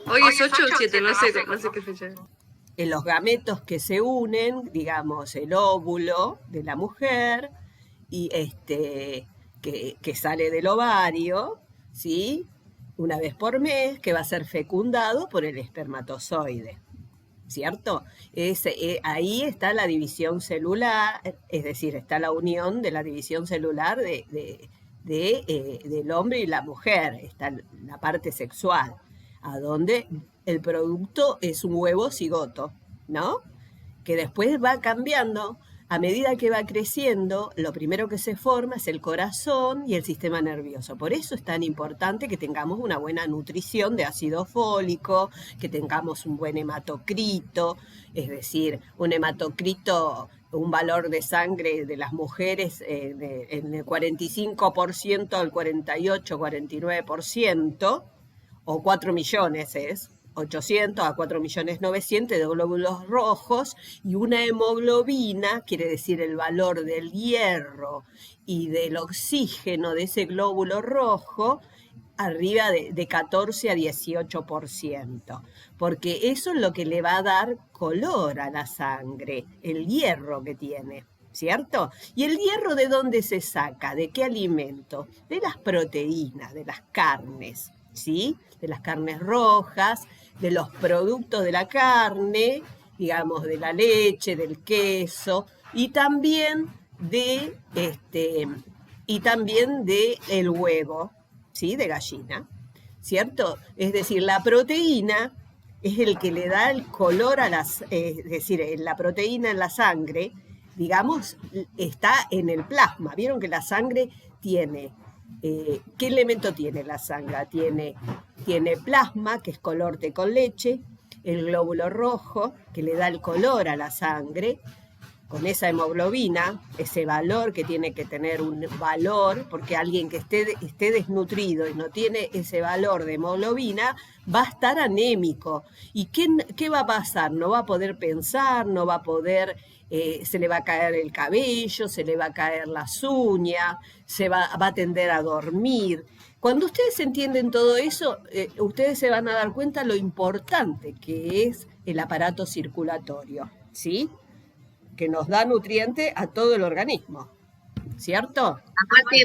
Hoy es 8 o 7, no sé qué fecha es. En los gametos que se unen, digamos, el óvulo de la mujer y que sale del ovario, ¿sí? Una vez por mes, que va a ser fecundado por el espermatozoide, ¿cierto? Ahí está la división celular, es decir, está la unión de la división celular del hombre y la mujer, está la parte sexual, a donde el producto es un huevo cigoto, ¿no? Que después va cambiando. A medida que va creciendo, lo primero que se forma es el corazón y el sistema nervioso. Por eso es tan importante que tengamos una buena nutrición de ácido fólico, que tengamos un buen hematocrito, es decir, un hematocrito, un valor de sangre de las mujeres en el 45% al 48, 49%, o 4 millones es, 800 a 4 millones 900 de glóbulos rojos, y una hemoglobina, quiere decir el valor del hierro y del oxígeno de ese glóbulo rojo, arriba de 14 a 18%, porque eso es lo que le va a dar color a la sangre, el hierro que tiene, ¿cierto? ¿Y el hierro de dónde se saca? ¿De qué alimento? De las proteínas, de las carnes, ¿sí? De las carnes rojas, de los productos de la carne, digamos, de la leche, del queso, y también de el huevo, ¿sí? De gallina, ¿cierto? Es decir, la proteína es el que le da el color a las, es decir, la proteína en la sangre, digamos, está en el plasma. Vieron que la sangre tiene, ¿qué elemento tiene la sangre? Tiene plasma, que es color té con leche, el glóbulo rojo, que le da el color a la sangre, con esa hemoglobina, ese valor que tiene que tener un valor, porque alguien que esté desnutrido y no tiene ese valor de hemoglobina, va a estar anémico. ¿Y qué va a pasar? No va a poder pensar, no va a poder, se le va a caer el cabello, se le va a caer las uñas, va a tender a dormir. Cuando ustedes entienden todo eso, ustedes se van a dar cuenta lo importante que es el aparato circulatorio, ¿sí? Que nos da nutriente a todo el organismo, ¿cierto? Aparte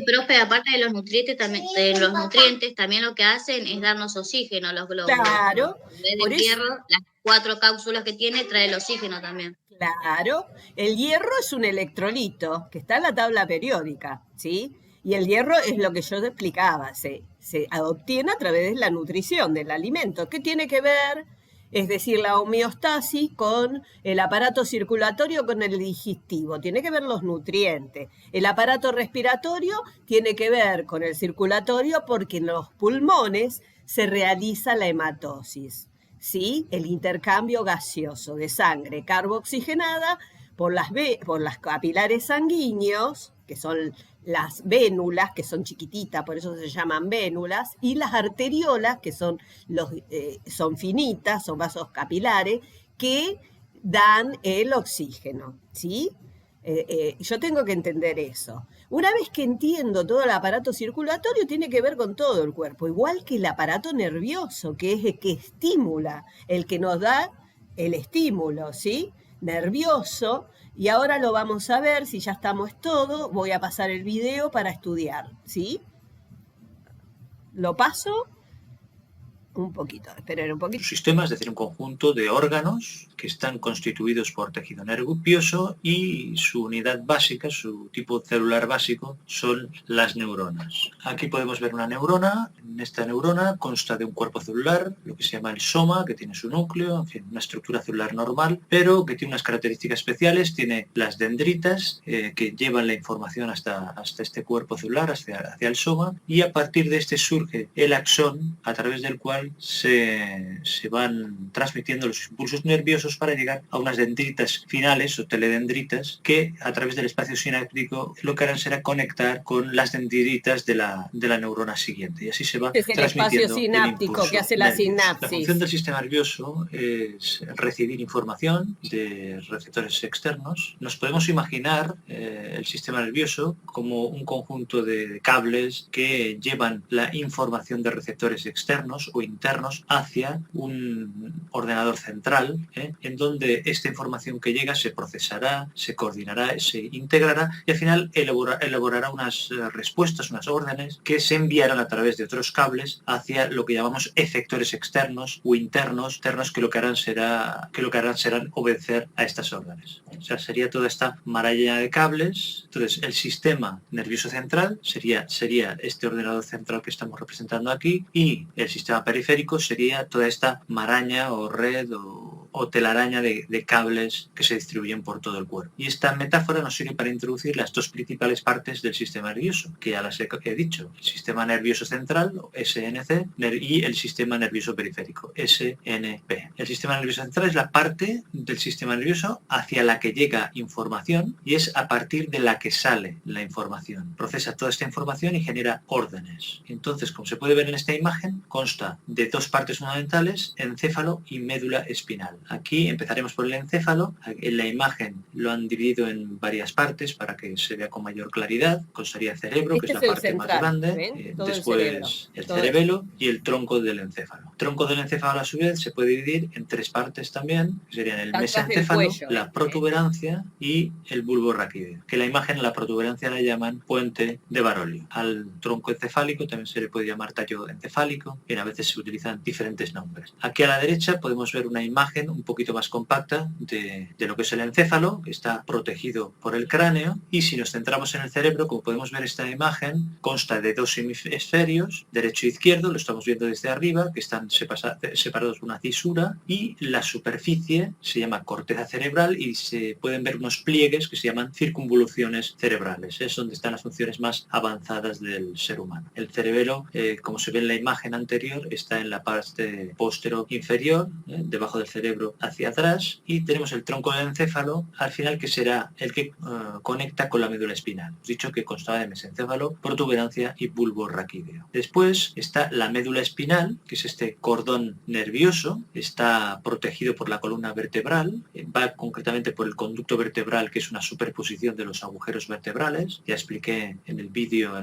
de los nutrientes, también lo que hacen es darnos oxígeno los glóbulos. Claro. En vez del hierro, las 4 cápsulas que tiene trae el oxígeno también. Claro. El hierro es un electrolito que está en la tabla periódica, ¿sí? Y el hierro es lo que yo te explicaba, se obtiene a través de la nutrición del alimento. ¿Qué tiene que ver? Es decir, la homeostasis con el aparato circulatorio, con el digestivo. Tiene que ver los nutrientes. El aparato respiratorio tiene que ver con el circulatorio porque en los pulmones se realiza la hematosis, ¿sí? El intercambio gaseoso de sangre carboxigenada por las capilares sanguíneos, que son las vénulas, que son chiquititas, por eso se llaman vénulas, y las arteriolas, que son finitas, son vasos capilares, que dan el oxígeno, ¿sí? Yo tengo que entender eso. Una vez que entiendo todo el aparato circulatorio, tiene que ver con todo el cuerpo, igual que el aparato nervioso, que es el que estimula, el que nos da el estímulo, ¿sí? Nervioso. Y ahora lo vamos a ver, si ya estamos todo, voy a pasar el video para estudiar, ¿sí? ¿Lo paso? Un poquito, esperen un poquito. Un sistema, es decir, un conjunto de órganos que están constituidos por tejido nervioso y su unidad básica, su tipo celular básico, son las neuronas. Aquí podemos ver una neurona. Esta neurona consta de un cuerpo celular, lo que se llama el soma, que tiene su núcleo, en fin, una estructura celular normal, pero que tiene unas características especiales. Tiene las dendritas que llevan la información hasta este cuerpo celular, hacia el soma, y a partir de este surge el axón, a través del cual se van transmitiendo los impulsos nerviosos para llegar a unas dendritas finales o teledendritas que a través del espacio sináptico lo que harán será conectar con las dendritas de la neurona siguiente, y así se va transmitiendo el espacio sináptico que hace la sinapsis. La función del sistema nervioso es recibir información de receptores externos. Nos podemos imaginar el sistema nervioso como un conjunto de cables que llevan la información de receptores externos o internos internos hacia un ordenador central, en donde esta información que llega se procesará, se coordinará, se integrará y al final elaborará unas respuestas, unas órdenes que se enviarán a través de otros cables hacia lo que llamamos efectores externos o internos, que lo que harán serán obedecer a estas órdenes. O sea, sería toda esta maraña de cables. Entonces, el sistema nervioso central sería este ordenador central que estamos representando aquí, y el sistema periférico sería toda esta maraña o red o telaraña de cables que se distribuyen por todo el cuerpo. Y esta metáfora nos sirve para introducir las dos principales partes del sistema nervioso, que ya las he dicho: el sistema nervioso central, SNC, y el sistema nervioso periférico, SNP. El sistema nervioso central es la parte del sistema nervioso hacia la que llega información y es a partir de la que sale la información. Procesa toda esta información y genera órdenes. Entonces, como se puede ver en esta imagen, consta de dos partes fundamentales: encéfalo y médula espinal. Aquí empezaremos por el encéfalo. En la imagen lo han dividido en varias partes para que se vea con mayor claridad. Constaría el cerebro, que es la parte más grande, después el cerebelo y el tronco del encéfalo. El tronco del encéfalo, a su vez, se puede dividir en tres partes también, que serían el mesencéfalo, la protuberancia y el bulbo raquídeo, que la imagen, la protuberancia, la llaman puente de Barolio. Al tronco encefálico también se le puede llamar tallo encefálico, y a veces se utilizan diferentes nombres. Aquí a la derecha podemos ver una imagen un poquito más compacta de lo que es el encéfalo, que está protegido por el cráneo, y si nos centramos en el cerebro, como podemos ver, esta imagen consta de dos hemisferios, derecho e izquierdo, lo estamos viendo desde arriba, que están separados por una cisura, y la superficie se llama corteza cerebral y se pueden ver unos pliegues que se llaman circunvoluciones cerebrales. Es donde están las funciones más avanzadas del ser humano. El cerebelo, como se ve en la imagen anterior, está en la parte postero inferior, debajo del cerebro hacia atrás, y tenemos el tronco del encéfalo al final, que será el que conecta con la médula espinal. Hemos dicho que constaba de mesencéfalo, protuberancia y bulbo raquídeo. Después está la médula espinal, que es este cordón nervioso, está protegido por la columna vertebral, va concretamente por el conducto vertebral, que es una superposición de los agujeros vertebrales. Ya expliqué en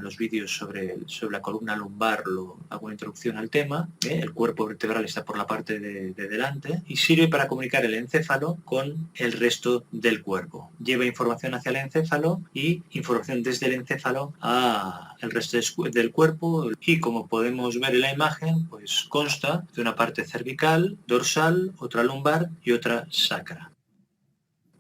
los vídeos sobre la columna lumbar, hago una introducción al tema. El cuerpo vertebral está por la parte de delante y sirve para comunicar el encéfalo con el resto del cuerpo. Lleva información hacia el encéfalo y información desde el encéfalo a el resto del cuerpo, y como podemos ver en la imagen, pues consta de una parte cervical, dorsal, otra lumbar y otra sacra.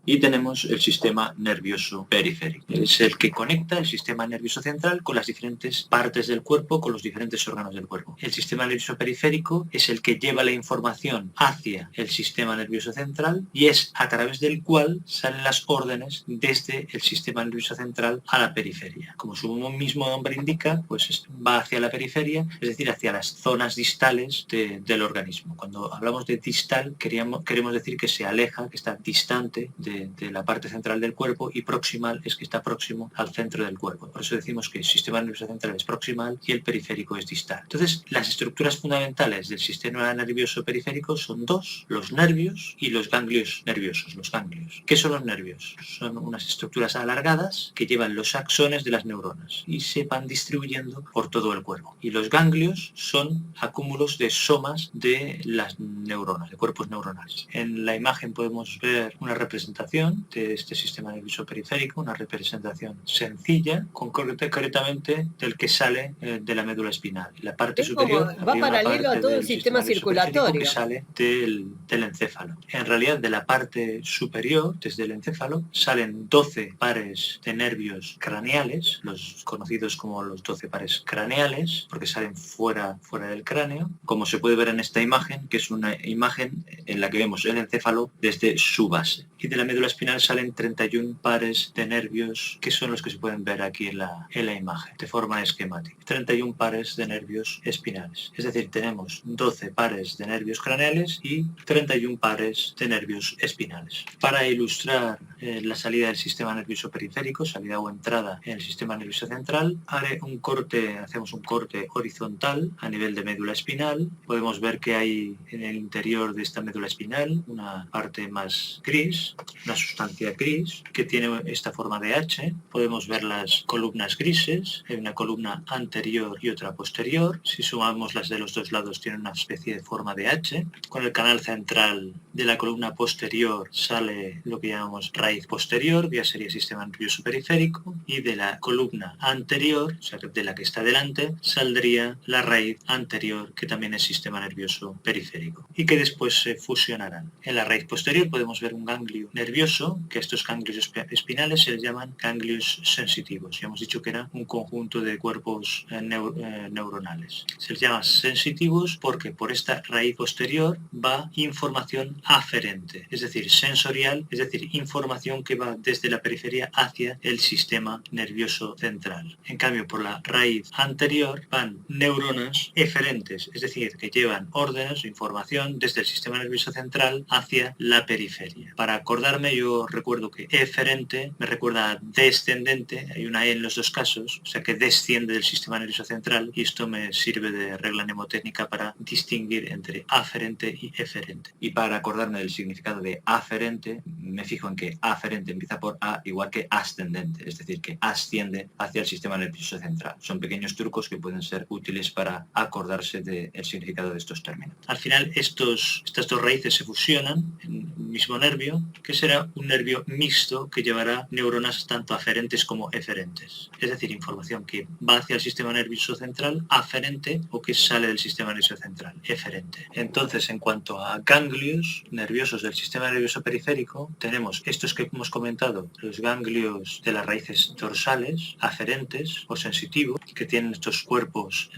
Y tenemos el sistema nervioso periférico. Es el que conecta el sistema nervioso central con las diferentes partes del cuerpo, con los diferentes órganos del cuerpo. El sistema nervioso periférico es el que lleva la información hacia el sistema nervioso central y es a través del cual salen las órdenes desde el sistema nervioso central a la periferia. Como su mismo nombre indica, pues va hacia la periferia, es decir, hacia las zonas distales del organismo. Cuando hablamos de distal, queremos decir que se aleja, que está distante de la parte central del cuerpo, y proximal es que está próximo al centro del cuerpo. Por eso decimos que el sistema nervioso central es proximal y el periférico es distal. Entonces, las estructuras fundamentales del sistema nervioso periférico son dos: los nervios y los ganglios nerviosos. Los ganglios. ¿Qué son los nervios? Son unas estructuras alargadas que llevan los axones de las neuronas y se van distribuyendo por todo el cuerpo. Y los ganglios son acúmulos de somas de las neuronas, de cuerpos neuronales. En la imagen podemos ver una representación de este sistema nervioso periférico, una representación sencilla, concretamente del que sale de la médula espinal. La parte superior va paralelo a todo el sistema circulatorio que sale del encéfalo. En realidad, de la parte superior, desde el encéfalo, salen 12 pares de nervios craneales, los conocidos como los 12 pares craneales, porque salen fuera del cráneo, como se puede ver en esta imagen, que es una imagen en la que vemos el encéfalo desde su base. Y de la médula espinal salen 31 pares de nervios, que son los que se pueden ver aquí en la imagen, de forma esquemática. 31 pares de nervios espinales. Es decir, tenemos 12 pares de nervios craneales y 31 pares de nervios espinales. Para ilustrar la salida del sistema nervioso periférico, salida o entrada en el sistema nervioso central, hacemos un corte horizontal a nivel de médula espinal. Podemos ver que hay en el interior de esta médula espinal una parte más gris, una sustancia gris que tiene esta forma de H. Podemos ver las columnas grises, hay una columna anterior y otra posterior. Si sumamos las de los dos lados tienen una especie de forma de H. Con el canal central de la columna posterior sale lo que llamamos raíz posterior, que ya sería sistema nervioso periférico, y de la columna anterior, o sea, de la que está delante, saldría la raíz anterior, que también es sistema nervioso periférico, y que después se fusionarán. En la raíz posterior podemos ver un ganglio nervioso, que estos ganglios espinales se les llaman ganglios sensitivos. Ya hemos dicho que era un conjunto de cuerpos neuronales. Se les llama sensitivos porque por esta raíz posterior va información aferente, es decir, sensorial, es decir, información que va desde la periferia hacia el sistema nervioso central. En cambio, por la raíz anterior van neuronas eferentes, es decir, que llevan órdenes o información desde el sistema nervioso central hacia la periferia. Para acordarme, yo recuerdo que eferente me recuerda a descendente, hay una E en los dos casos, o sea que desciende del sistema nervioso central, y esto me sirve de regla mnemotécnica para distinguir entre aferente y eferente. Y para acordarme del significado de aferente, me fijo en que aferente empieza por A, igual que ascendente, es decir, que asciende hacia el sistema nervioso central. Son pequeños trucos que pueden ser útiles para acordarse del significado de estos términos. Al final, estas dos raíces se fusionan en un mismo nervio, que será un nervio mixto que llevará neuronas tanto aferentes como eferentes. Es decir, información que va hacia el sistema nervioso central, aferente, o que sale del sistema nervioso central, eferente. Entonces, en cuanto a ganglios nerviosos del sistema nervioso periférico, tenemos estos que hemos comentado, los ganglios de las raíces dorsales, aferentes o sensitivos, que tienen estos cuerpos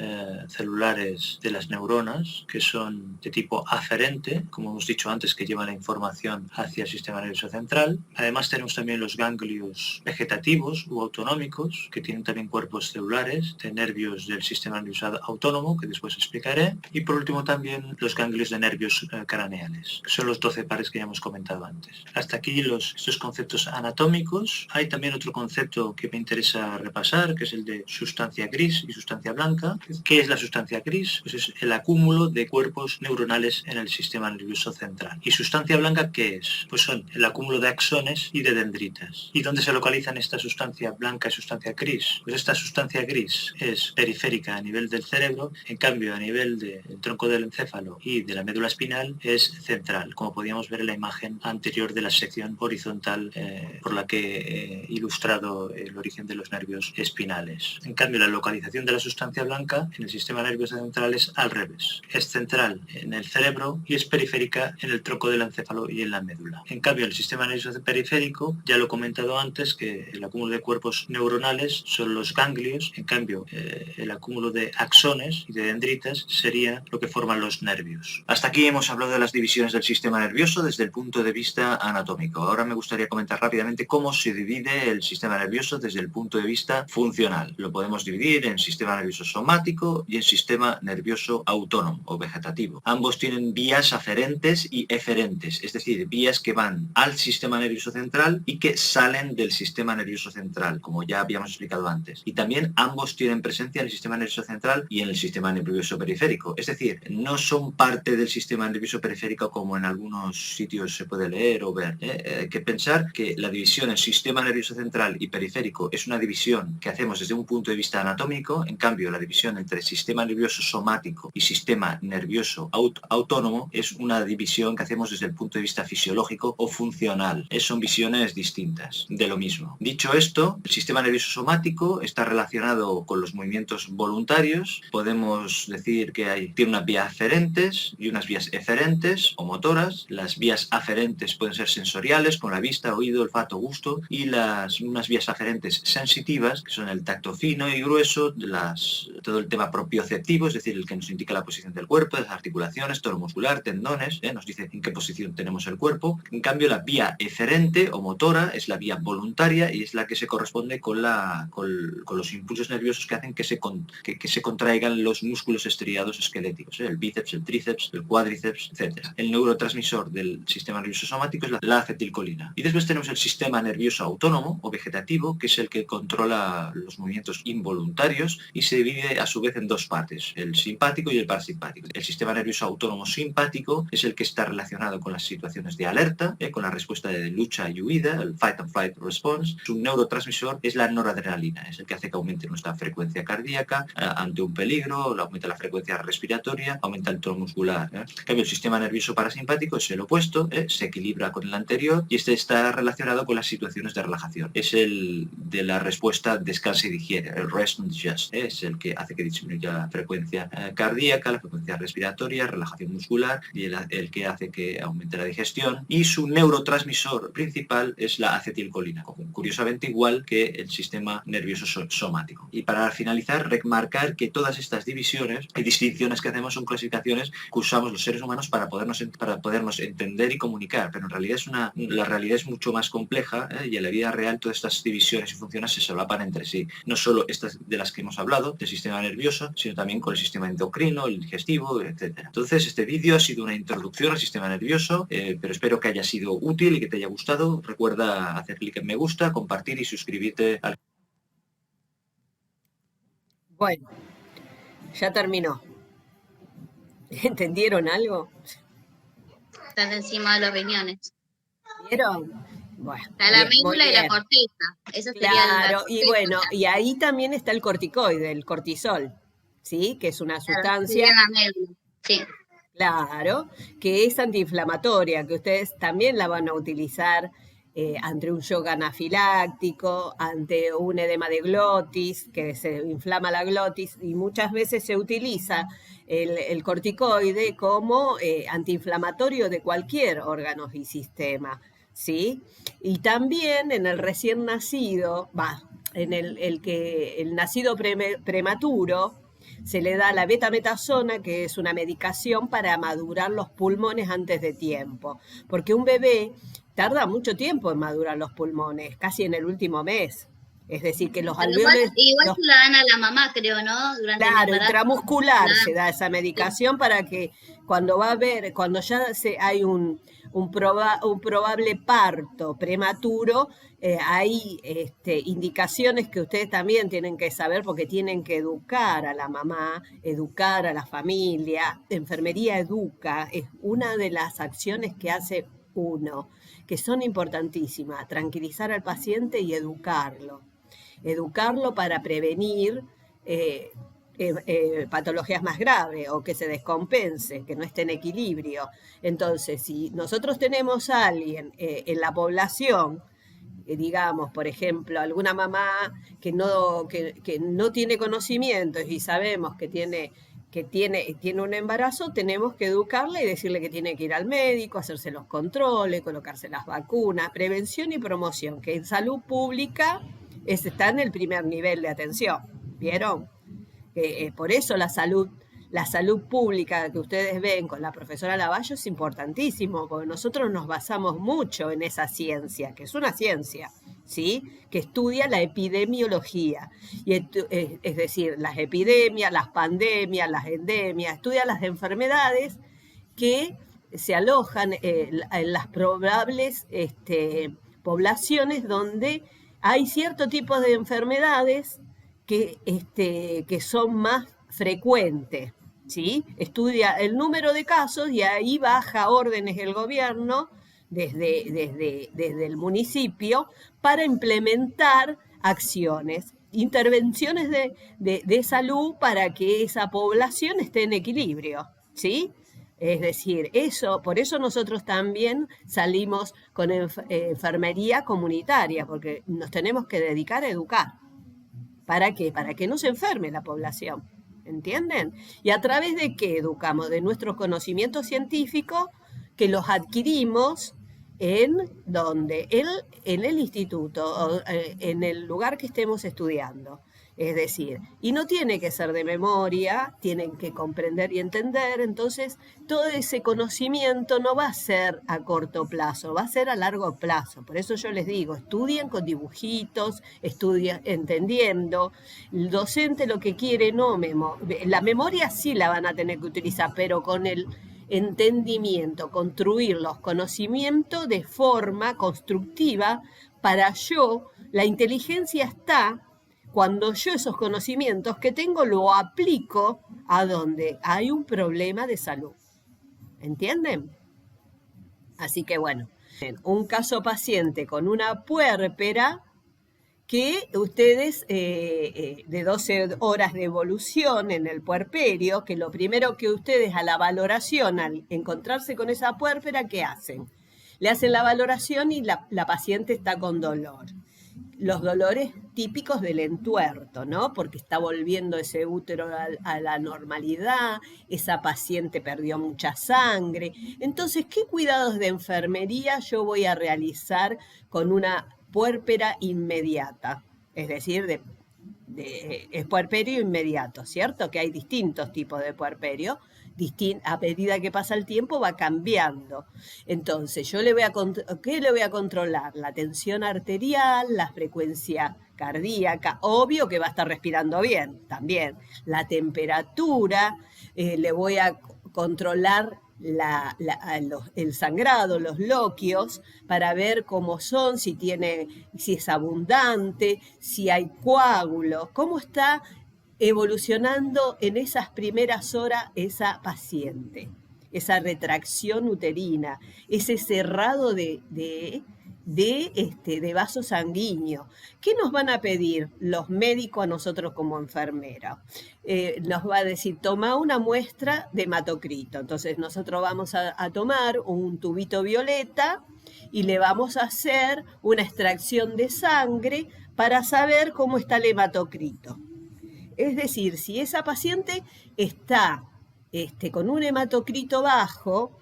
celulares de las neuronas, que son de tipo aferente, como hemos dicho antes, que llevan la información hacia el sistema nervioso central. Además tenemos también los ganglios vegetativos u autonómicos, que tienen también cuerpos celulares de nervios del sistema nervioso autónomo, que después explicaré. Y por último también los ganglios de nervios craneales, que son los 12 pares que ya hemos comentado antes. Hasta aquí estos conceptos anatómicos. Hay también otro concepto que me interesa repasar, que es el de sustancia gris y sustancia blanca. ¿Qué es la sustancia gris? Pues es el acúmulo de cuerpos neuronales en el sistema nervioso central. ¿Y sustancia blanca qué es? Pues son el acúmulo de axones y de dendritas. ¿Y dónde se localizan esta sustancia blanca y sustancia gris? Pues esta sustancia gris es periférica a nivel del cerebro, en cambio a nivel del tronco del encéfalo y de la médula espinal es central, como podíamos ver en la imagen anterior de la sección horizontal por la que he ilustrado el origen de los nervios espinales. En cambio, la localización de la sustancia blanca en el sistema nervioso central es al revés. Es central en el cerebro y es periférica en el tronco del encéfalo y en la médula. En cambio, el sistema nervioso periférico, ya lo he comentado antes, que el acúmulo de cuerpos neuronales son los ganglios, en cambio, el acúmulo de axones y de dendritas sería lo que forman los nervios. Hasta aquí hemos hablado de las divisiones del sistema nervioso desde el punto de vista anatómico. Ahora me gustaría comentar rápidamente cómo se divide el sistema nervioso desde el punto de vista funcional. Lo podemos dividir en sistema nervioso somático y en sistema nervioso autónomo o vegetativo. Ambos tienen vías aferentes y eferentes, es decir, vías que van al sistema nervioso central y que salen del sistema nervioso central, como ya habíamos explicado antes. Y también ambos tienen presencia en el sistema nervioso central y en el sistema nervioso periférico. Es decir, no son parte del sistema nervioso periférico como en algunos sitios se puede leer o ver. Hay que pensar que la división en sistema nervioso central y periférico es una división que hacemos desde un punto de vista anatómico. En cambio, la división entre sistema nervioso somático y sistema nervioso autónomo es una división que hacemos desde el punto de vista fisiológico o funcional. Son visiones distintas de lo mismo. Dicho esto, el sistema nervioso somático está relacionado con los movimientos voluntarios. Podemos decir que tiene unas vías aferentes y unas vías eferentes o motoras. Las vías aferentes pueden ser sensoriales, con la vista, oído, olfato, gusto, y unas vías aferentes sensitivas, que son el tacto fino y grueso, todo el tema propioceptivo, es decir, el que nos indica la posición del cuerpo, las articulaciones, tono muscular, tendones, nos dice en qué posición tenemos el cuerpo. En cambio, la vía eferente o motora es la vía voluntaria y es la que se corresponde con los impulsos nerviosos que hacen que se contraigan los músculos estriados esqueléticos, el bíceps, el tríceps, el cuádriceps, etc. El neurotransmisor del sistema nervioso somático es la acetilcolina. Y después tenemos el sistema nervioso autónomo o vegetativo, que es el que controla los movimientos involuntarios y se divide a su vez en dos partes, el simpático y el parasimpático. El sistema nervioso autónomo simpático es el que está relacionado con las situaciones situaciones de alerta, con la respuesta de lucha y huida, el fight and flight response. Su neurotransmisor es la noradrenalina, es el que hace que aumente nuestra frecuencia cardíaca ante un peligro, aumenta la frecuencia respiratoria, aumenta el tono muscular. En cambio, el sistema nervioso parasimpático es el opuesto, se equilibra con el anterior y este está relacionado con las situaciones de relajación. Es el de la respuesta descansa y digiere, el rest and digest, es el que hace que disminuya la frecuencia cardíaca, la frecuencia respiratoria, relajación muscular y el que hace que aumente la digestión. Y su neurotransmisor principal es la acetilcolina, curiosamente igual que el sistema nervioso somático. Y para finalizar, remarcar que todas estas divisiones y distinciones que hacemos son clasificaciones que usamos los seres humanos para podernos entender y comunicar, pero en realidad la realidad es mucho más compleja, y en la vida real todas estas divisiones y funciones se solapan entre sí, no solo estas de las que hemos hablado, del sistema nervioso, sino también con el sistema endocrino, el digestivo, etc. Entonces, este vídeo ha sido una introducción al sistema nervioso, pero espero que haya sido útil y que te haya gustado. Recuerda hacer clic en me gusta, compartir y suscribirte al... Bueno, ya terminó. ¿Entendieron algo? Estás encima de los riñones. ¿Vieron? Bueno, Está la bien, muy médula y la bien. corteza. Eso sería Claro, y bueno, y ahí también está el corticoide, el cortisol, ¿sí? Que es una sustancia, la médula. Sí. claro, que es antiinflamatoria, que ustedes también la van a utilizar ante un shock anafiláctico, ante un edema de glotis, que se inflama la glotis, y muchas veces se utiliza el corticoide como antiinflamatorio de cualquier órgano y sistema, ¿sí? Y también en el recién nacido, en el nacido prematuro, se le da la betametasona, que es una medicación para madurar los pulmones antes de tiempo, porque un bebé tarda mucho tiempo en madurar los pulmones, casi en el último mes. Es decir, que los alveoles... Igual se la dan a la mamá, creo, ¿no? Durante Claro, el embarazo. intramuscular se da esa medicación para que cuando ya hay un probable parto prematuro, hay indicaciones que ustedes también tienen que saber porque tienen que educar a la mamá, educar a la familia. Enfermería educa, es una de las acciones que hace uno, que son importantísimas, tranquilizar al paciente y educarlo para prevenir patologías más graves o que se descompense, que no esté en equilibrio. Entonces, si nosotros tenemos a alguien en la población, digamos, por ejemplo, alguna mamá que no tiene conocimientos y sabemos que tiene un embarazo, tenemos que educarle y decirle que tiene que ir al médico, hacerse los controles, colocarse las vacunas, prevención y promoción, que en salud pública está en el primer nivel de atención, ¿vieron? Por eso la salud pública que ustedes ven con la profesora Lavallo es importantísimo, porque nosotros nos basamos mucho en esa ciencia, que es una ciencia, ¿sí? Que estudia la epidemiología, es decir, las epidemias, las pandemias, las endemias, estudia las enfermedades que se alojan en las probables poblaciones donde hay cierto tipo de enfermedades que son más frecuentes, ¿sí? Estudia el número de casos y ahí baja órdenes el gobierno desde el municipio para implementar acciones, intervenciones de salud para que esa población esté en equilibrio, ¿sí? Es decir, por eso nosotros también salimos con enfermería comunitaria, porque nos tenemos que dedicar a educar. ¿Para qué? Para que no se enferme la población, ¿entienden? ¿Y a través de qué educamos? De nuestros conocimientos científicos que los adquirimos en el instituto, en el lugar que estemos estudiando. Es decir, y no tiene que ser de memoria, tienen que comprender y entender, entonces todo ese conocimiento no va a ser a corto plazo, va a ser a largo plazo. Por eso yo les digo, estudien con dibujitos, estudien entendiendo. El docente lo que quiere, la memoria sí la van a tener que utilizar, pero con el entendimiento, construir los conocimientos de forma constructiva la inteligencia está cuando yo esos conocimientos que tengo lo aplico a donde hay un problema de salud. ¿Entienden? Así que bueno, un caso paciente con una puérpera que ustedes, de 12 horas de evolución en el puerperio, que lo primero que ustedes a la valoración, al encontrarse con esa puérpera, ¿qué hacen? Le hacen la valoración y la paciente está con dolor. Los dolores típicos del entuerto, ¿no? Porque está volviendo ese útero a la normalidad, esa paciente perdió mucha sangre. Entonces, ¿qué cuidados de enfermería yo voy a realizar con una puérpera inmediata? Es decir, es puerperio inmediato, ¿cierto? Que hay distintos tipos de puerperio. A medida que pasa el tiempo va cambiando. Entonces, ¿qué le voy a controlar? La tensión arterial, la frecuencia cardíaca, obvio que va a estar respirando bien también. La temperatura, le voy a controlar el sangrado, los loquios, para ver cómo son, si es abundante, si hay coágulos, cómo está evolucionando en esas primeras horas esa paciente, esa retracción uterina, ese cerrado de vaso sanguíneo. ¿Qué nos van a pedir los médicos a nosotros como enfermeras? Nos va a decir, toma una muestra de hematocrito. Entonces nosotros vamos a tomar un tubito violeta y le vamos a hacer una extracción de sangre para saber cómo está el hematocrito. Es decir, si esa paciente está con un hematocrito abajo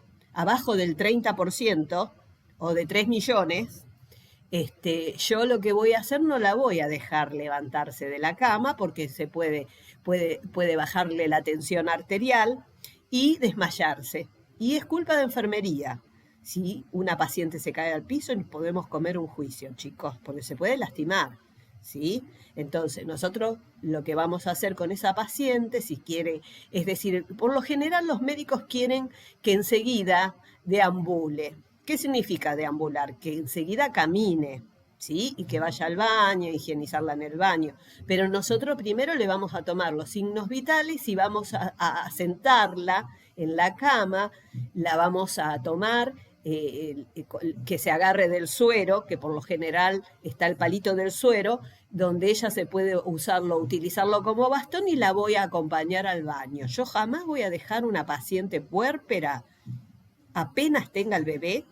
del 30% o de 3 millones, yo lo que voy a hacer, no la voy a dejar levantarse de la cama porque puede bajarle la tensión arterial y desmayarse. Y es culpa de enfermería. Si una paciente se cae al piso, podemos comer un juicio, chicos, porque se puede lastimar. ¿Sí? Entonces, nosotros lo que vamos a hacer con esa paciente, si quiere, es decir, por lo general los médicos quieren que enseguida deambule. ¿Qué significa deambular? Que enseguida camine, ¿sí? Y que vaya al baño, higienizarla en el baño. Pero nosotros primero le vamos a tomar los signos vitales y vamos a sentarla en la cama, la vamos a tomar, que se agarre del suero, que por lo general está el palito del suero, donde ella se puede utilizarlo como bastón, y la voy a acompañar al baño. Yo jamás voy a dejar una paciente puérpera, apenas tenga el bebé,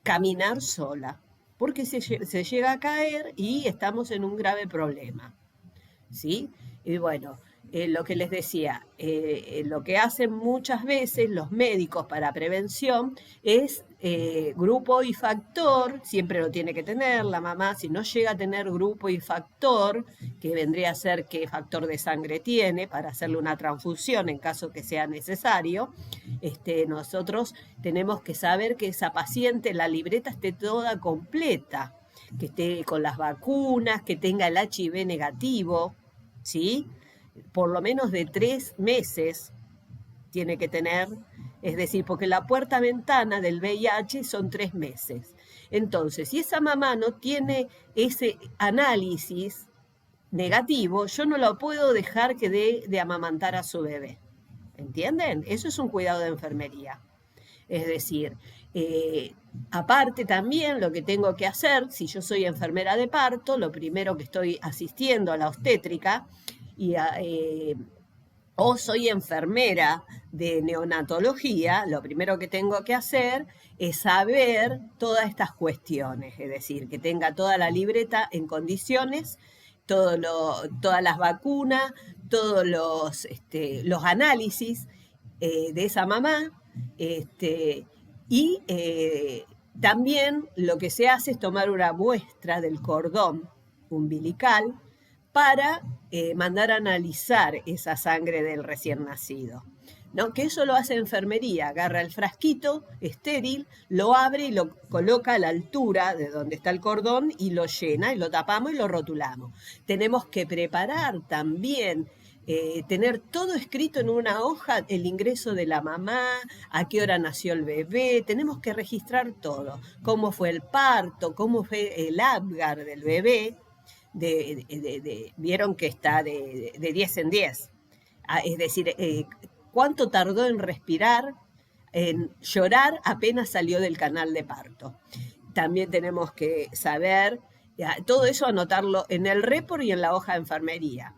caminar sola, porque se llega a caer y estamos en un grave problema, ¿sí? Y bueno, lo que les decía, lo que hacen muchas veces los médicos para prevención es grupo y factor, siempre lo tiene que tener la mamá. Si no llega a tener grupo y factor, que vendría a ser qué factor de sangre tiene para hacerle una transfusión en caso que sea necesario, nosotros tenemos que saber que esa paciente, la libreta esté toda completa, que esté con las vacunas, que tenga el HIV negativo, ¿sí? Por lo menos de 3 meses tiene que tener, es decir, porque la puerta-ventana del VIH son 3 meses. Entonces, si esa mamá no tiene ese análisis negativo, yo no la puedo dejar que de amamantar a su bebé. ¿Entienden? Eso es un cuidado de enfermería. Es decir, aparte también lo que tengo que hacer, si yo soy enfermera de parto, lo primero que estoy asistiendo a la obstétrica, o soy enfermera de neonatología, lo primero que tengo que hacer es saber todas estas cuestiones, es decir, que tenga toda la libreta en condiciones, todas las vacunas, todos los análisis de esa mamá, y también lo que se hace es tomar una muestra del cordón umbilical para mandar a analizar esa sangre del recién nacido, ¿no? Que eso lo hace enfermería, agarra el frasquito estéril, lo abre y lo coloca a la altura de donde está el cordón y lo llena, y lo tapamos y lo rotulamos. Tenemos que preparar también, tener todo escrito en una hoja, el ingreso de la mamá, a qué hora nació el bebé, tenemos que registrar todo, cómo fue el parto, cómo fue el Apgar del bebé. Vieron que está de 10 en 10, es decir, cuánto tardó en respirar, en llorar apenas salió del canal de parto. También tenemos que saber, todo eso anotarlo en el report y en la hoja de enfermería.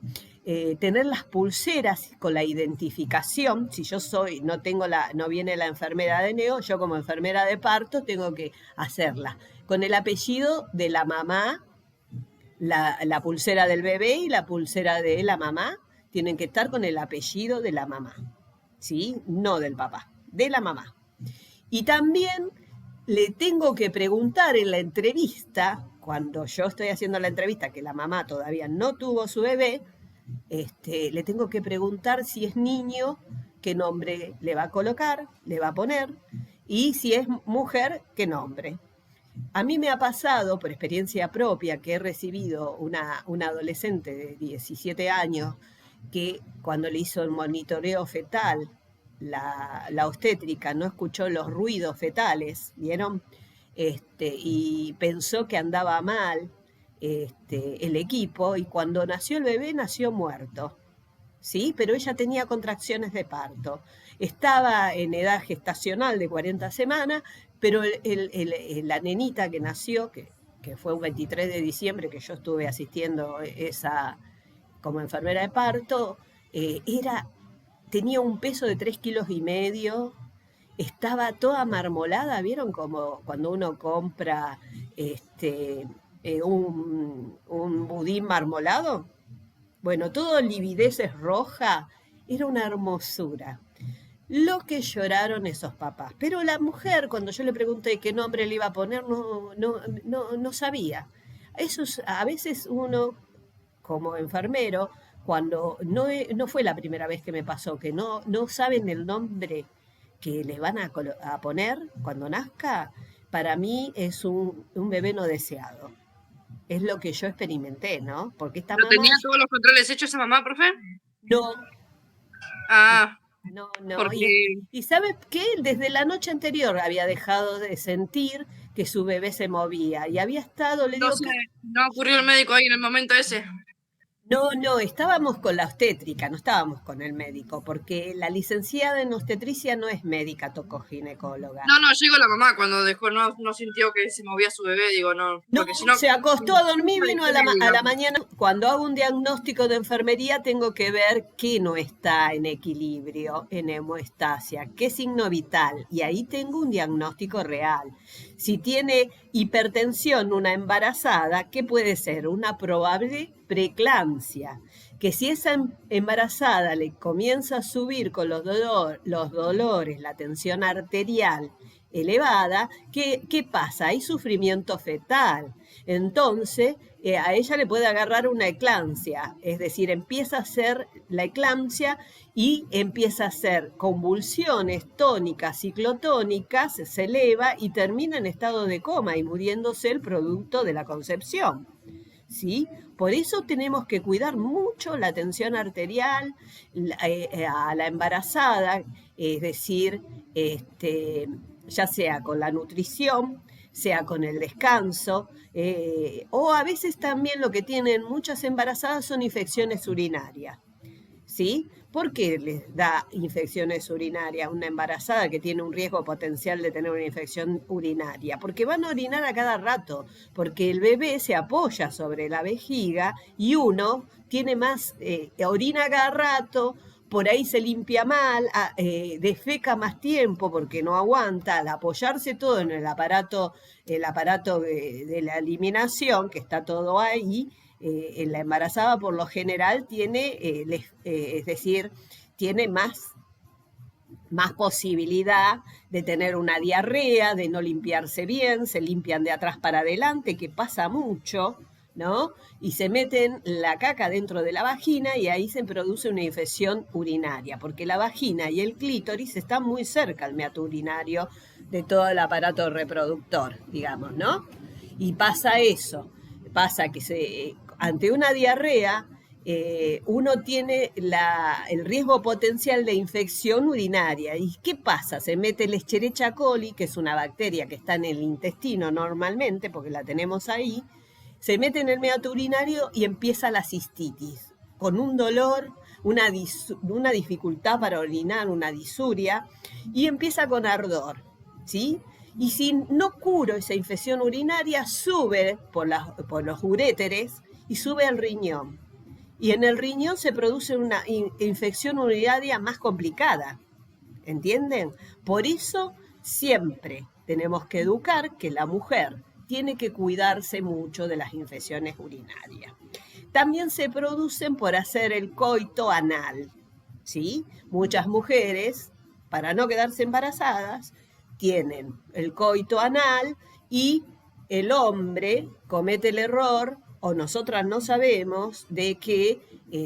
Tener las pulseras con la identificación. Si yo no viene la enfermera de neo, yo como enfermera de parto tengo que hacerla con el apellido de la mamá, la pulsera del bebé y la pulsera de la mamá tienen que estar con el apellido de la mamá, ¿sí? No del papá, de la mamá. Y también le tengo que preguntar en la entrevista, cuando yo estoy haciendo la entrevista, que la mamá todavía no tuvo su bebé, le tengo que preguntar si es niño, qué nombre le va a colocar, le va a poner, y si es mujer, qué nombre. A mí me ha pasado, por experiencia propia, que he recibido una adolescente de 17 años que cuando le hizo el monitoreo fetal, la obstétrica no escuchó los ruidos fetales, ¿vieron? Y pensó que andaba mal el equipo, y cuando nació el bebé nació muerto, ¿sí? Pero ella tenía contracciones de parto. Estaba en edad gestacional de 40 semanas, pero la nenita que nació, que fue un 23 de diciembre que yo estuve asistiendo como enfermera de parto, tenía un peso de 3,5 kilos, estaba toda marmolada, ¿vieron? Como cuando uno compra un budín marmolado. Bueno, todo livideces roja, era una hermosura. Lo que lloraron esos papás. Pero la mujer, cuando yo le pregunté qué nombre le iba a poner, no sabía. A veces uno, como enfermero, cuando no fue la primera vez que me pasó, que no saben el nombre que les van a poner cuando nazca, para mí es un bebé no deseado. Es lo que yo experimenté, ¿no? Porque esta ¿Pero mamá... tenía todos los controles hechos esa mamá, profe? No. Ah. No. Porque... ¿Y sabes qué? Desde la noche anterior había dejado de sentir que su bebé se movía y había estado, no ocurrió el médico ahí en el momento ese. No, estábamos con la obstétrica, no estábamos con el médico, porque la licenciada en obstetricia no es médica tocoginecóloga. No, llegó la mamá cuando dejó, no sintió que se movía su bebé, digo, no. No, si no se acostó a dormir, vino a la mañana. Cuando hago un diagnóstico de enfermería tengo que ver qué no está en equilibrio, en hemoestasia, qué signo vital, y ahí tengo un diagnóstico real. Si tiene hipertensión una embarazada, ¿qué puede ser? Una probable preeclampsia. Que si esa embarazada le comienza a subir con los dolores, la tensión arterial elevada, ¿qué pasa? Hay sufrimiento fetal. Entonces, a ella le puede agarrar una eclampsia, es decir, empieza a hacer la eclampsia y empieza a hacer convulsiones tónicas, ciclotónicas, se eleva y termina en estado de coma y muriéndose el producto de la concepción, ¿sí? Por eso tenemos que cuidar mucho la tensión arterial a la embarazada, es decir, ya sea con la nutrición, sea con el descanso, o a veces también lo que tienen muchas embarazadas son infecciones urinarias, ¿sí? ¿Por qué les da infecciones urinarias una embarazada que tiene un riesgo potencial de tener una infección urinaria? Porque van a orinar a cada rato, porque el bebé se apoya sobre la vejiga y uno tiene más, orina a cada rato, por ahí se limpia mal, defeca más tiempo porque no aguanta, al apoyarse todo en el aparato de la eliminación, que está todo ahí. En la embarazada por lo general tiene, es decir, tiene más posibilidad de tener una diarrea, de no limpiarse bien, se limpian de atrás para adelante, que pasa mucho, ¿no? Y se meten la caca dentro de la vagina y ahí se produce una infección urinaria, porque la vagina y el clítoris están muy cerca al meato urinario de todo el aparato reproductor, digamos, ¿no? Y pasa eso, pasa que ante una diarrea uno tiene el riesgo potencial de infección urinaria. ¿Y qué pasa? Se mete el Escherichia coli, que es una bacteria que está en el intestino normalmente, porque la tenemos ahí, se mete en el meato urinario y empieza la cistitis, con un dolor una dificultad para orinar, una disuria, y empieza con ardor, ¿sí? Y si no curo esa infección urinaria, sube por los uréteres y sube al riñón. Y en el riñón se produce una infección urinaria más complicada, ¿entienden? Por eso siempre tenemos que educar que la mujer tiene que cuidarse mucho de las infecciones urinarias. También se producen por hacer el coito anal, ¿sí? Muchas mujeres, para no quedarse embarazadas, tienen el coito anal y el hombre comete el error, o nosotras no sabemos, de que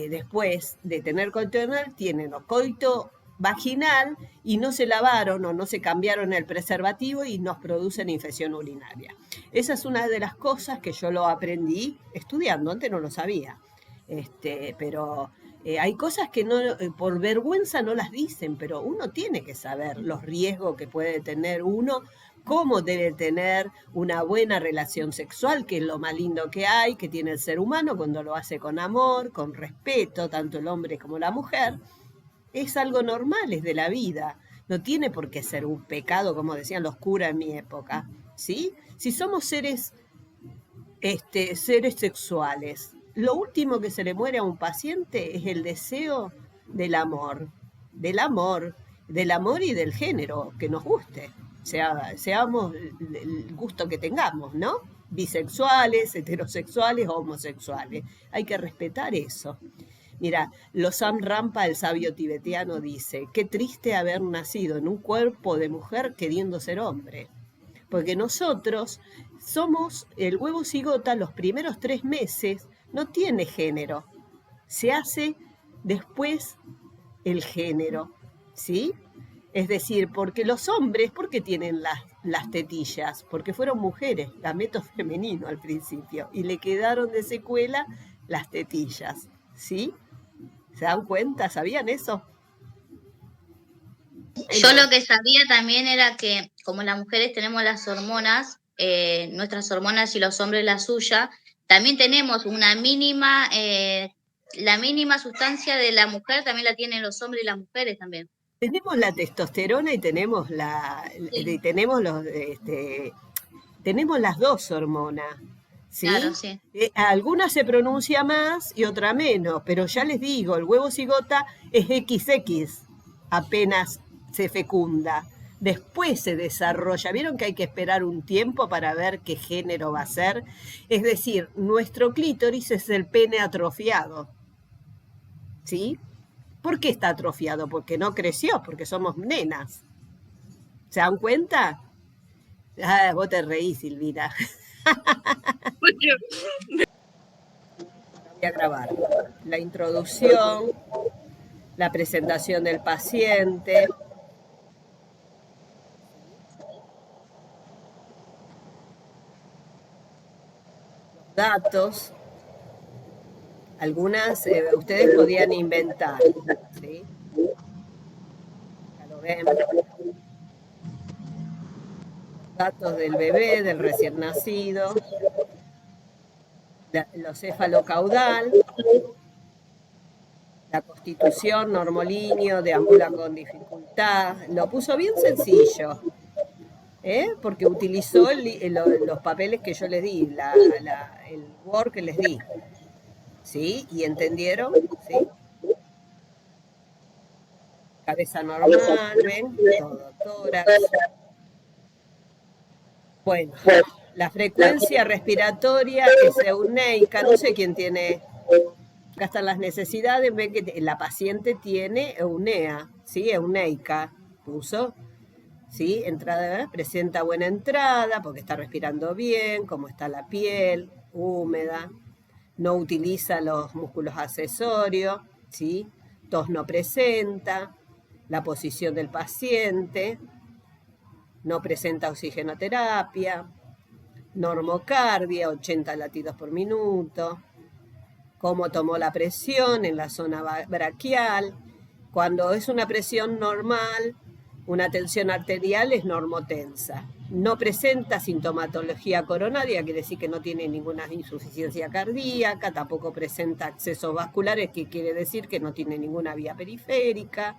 después de tener coito anal tienen coito vaginal y no se lavaron o no se cambiaron el preservativo y nos producen infección urinaria. Esa es una de las cosas que yo lo aprendí estudiando, antes no lo sabía. Pero hay cosas que no, por vergüenza no las dicen, pero uno tiene que saber los riesgos que puede tener uno, cómo debe tener una buena relación sexual, que es lo más lindo que hay, que tiene el ser humano cuando lo hace con amor, con respeto, tanto el hombre como la mujer. Es algo normal, es de la vida. No tiene por qué ser un pecado, como decían los curas en mi época, ¿sí? Si somos seres sexuales, lo último que se le muere a un paciente es el deseo del amor y del género que nos guste. Seamos el gusto que tengamos, ¿no? Bisexuales, heterosexuales, homosexuales. Hay que respetar eso. Mira, Losam Rampa, el sabio tibetano, dice: qué triste haber nacido en un cuerpo de mujer queriendo ser hombre. Porque nosotros somos, el huevo cigota, los primeros 3 meses no tiene género. Se hace después el género, ¿sí? Es decir, porque los hombres, ¿por qué tienen las tetillas? Porque fueron mujeres, gameto femenino al principio, y le quedaron de secuela las tetillas, ¿sí? ¿Se dan cuenta? ¿Sabían eso? Yo lo que sabía también era que como las mujeres tenemos las hormonas, nuestras hormonas y los hombres la suya, también tenemos una mínima, la mínima sustancia de la mujer también la tienen los hombres y las mujeres también. Tenemos la testosterona y tenemos tenemos las dos hormonas, ¿sí? Claro, sí. Algunas se pronuncia más y otra menos, pero ya les digo, el huevo cigota es XX, apenas se fecunda. Después se desarrolla. ¿Vieron que hay que esperar un tiempo para ver qué género va a ser? Es decir, nuestro clítoris es el pene atrofiado, ¿sí? ¿Por qué está atrofiado? Porque no creció, porque somos nenas. ¿Se dan cuenta? Ah, vos te reís, Silvina. Voy a grabar la introducción, la presentación del paciente, los datos. Algunas ustedes podían inventar, ¿sí? Ya lo ven. Datos del bebé, del recién nacido, lo cefalocaudal, la constitución, normolíneo, deambula con dificultad. Lo puso bien sencillo, porque utilizó los papeles que yo les di, el Word que les di. ¿Sí? ¿Y entendieron? ¿Sí? Cabeza normal, ¿ven? Todo tórax. Bueno, la frecuencia respiratoria es euneica, no sé quién tiene. Acá están las necesidades, ven que la paciente tiene eunea, ¿sí? Euneica, puso. ¿Sí? Entrada, presenta buena entrada porque está respirando bien, cómo está la piel, húmeda. No utiliza los músculos accesorios, ¿sí? Tos no presenta, la posición del paciente, no presenta oxigenoterapia, normocardia, 80 latidos por minuto, cómo tomó la presión en la zona braquial. Cuando es una presión normal, Una tensión arterial es normotensa. No presenta sintomatología coronaria, quiere decir que no tiene ninguna insuficiencia cardíaca, tampoco presenta accesos vasculares, que quiere decir que no tiene ninguna vía periférica.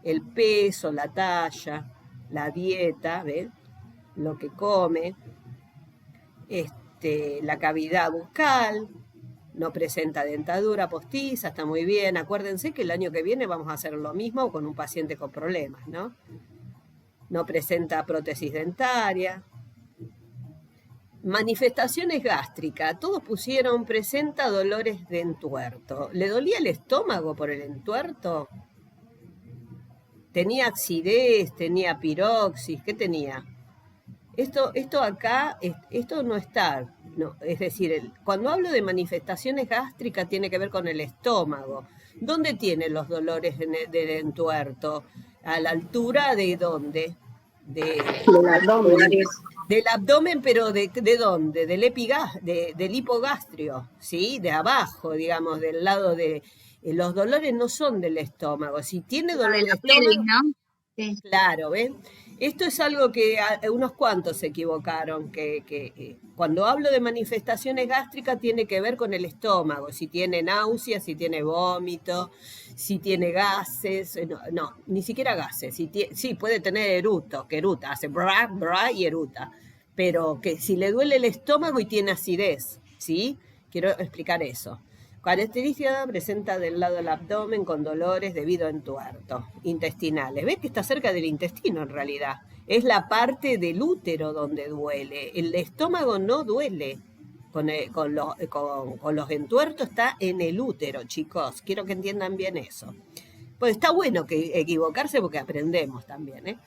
El peso, la talla, la dieta, ¿ves? Lo que come, la cavidad bucal, no presenta dentadura postiza, está muy bien. Acuérdense que el año que viene vamos a hacer lo mismo con un paciente con problemas, ¿no? No presenta prótesis dentaria. Manifestaciones gástricas, todos pusieron presenta dolores de entuerto. ¿Le dolía el estómago por el entuerto? ¿Tenía acidez? ¿Tenía piroxis? ¿Qué tenía? Esto acá, esto no está, no, es decir, cuando hablo de manifestaciones gástricas tiene que ver con el estómago. ¿Dónde tienen los dolores del entuerto? ¿A la altura de dónde? Del abdomen. Del abdomen, pero ¿de dónde? Del hipogastrio, ¿sí? De abajo, digamos, del lado de... los dolores no son del estómago. Si tiene dolor de estómago... ¿no? Sí. Claro, ¿ven? Esto es algo que unos cuantos se equivocaron, que cuando hablo de manifestaciones gástricas tiene que ver con el estómago, si tiene náuseas, si tiene vómito, si tiene gases, no, ni siquiera gases, sí puede tener eruto, que eruta, hace bra, bra y eruta, pero que si le duele el estómago y tiene acidez, ¿sí? Quiero explicar eso. Característica presenta del lado del abdomen con dolores debido a entuertos intestinales. ¿Ves que está cerca del intestino en realidad? Es la parte del útero donde duele. El estómago no duele. Con los entuertos está en el útero, chicos. Quiero que entiendan bien eso. Pues está bueno que equivocarse porque aprendemos también, ¿eh?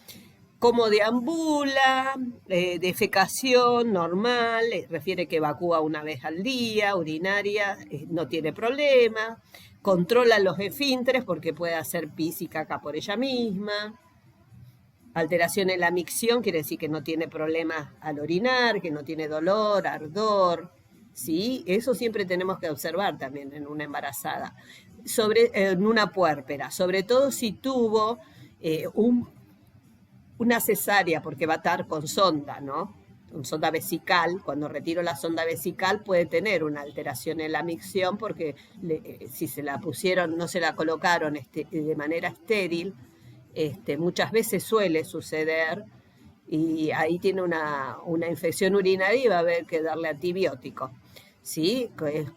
Como deambula, defecación normal, refiere que evacúa una vez al día, urinaria, no tiene problema, controla los esfínteres porque puede hacer pis y caca por ella misma. Alteración en la micción quiere decir que no tiene problemas al orinar, que no tiene dolor, ardor, ¿sí? Eso siempre tenemos que observar también en una embarazada. En una puérpera, sobre todo si tuvo una cesárea, porque va a estar con sonda, ¿no? Con sonda vesical. Cuando retiro la sonda vesical puede tener una alteración en la micción porque si se la pusieron, no se la colocaron de manera estéril, muchas veces suele suceder y ahí tiene una infección urinaria y va a haber que darle antibiótico, ¿sí?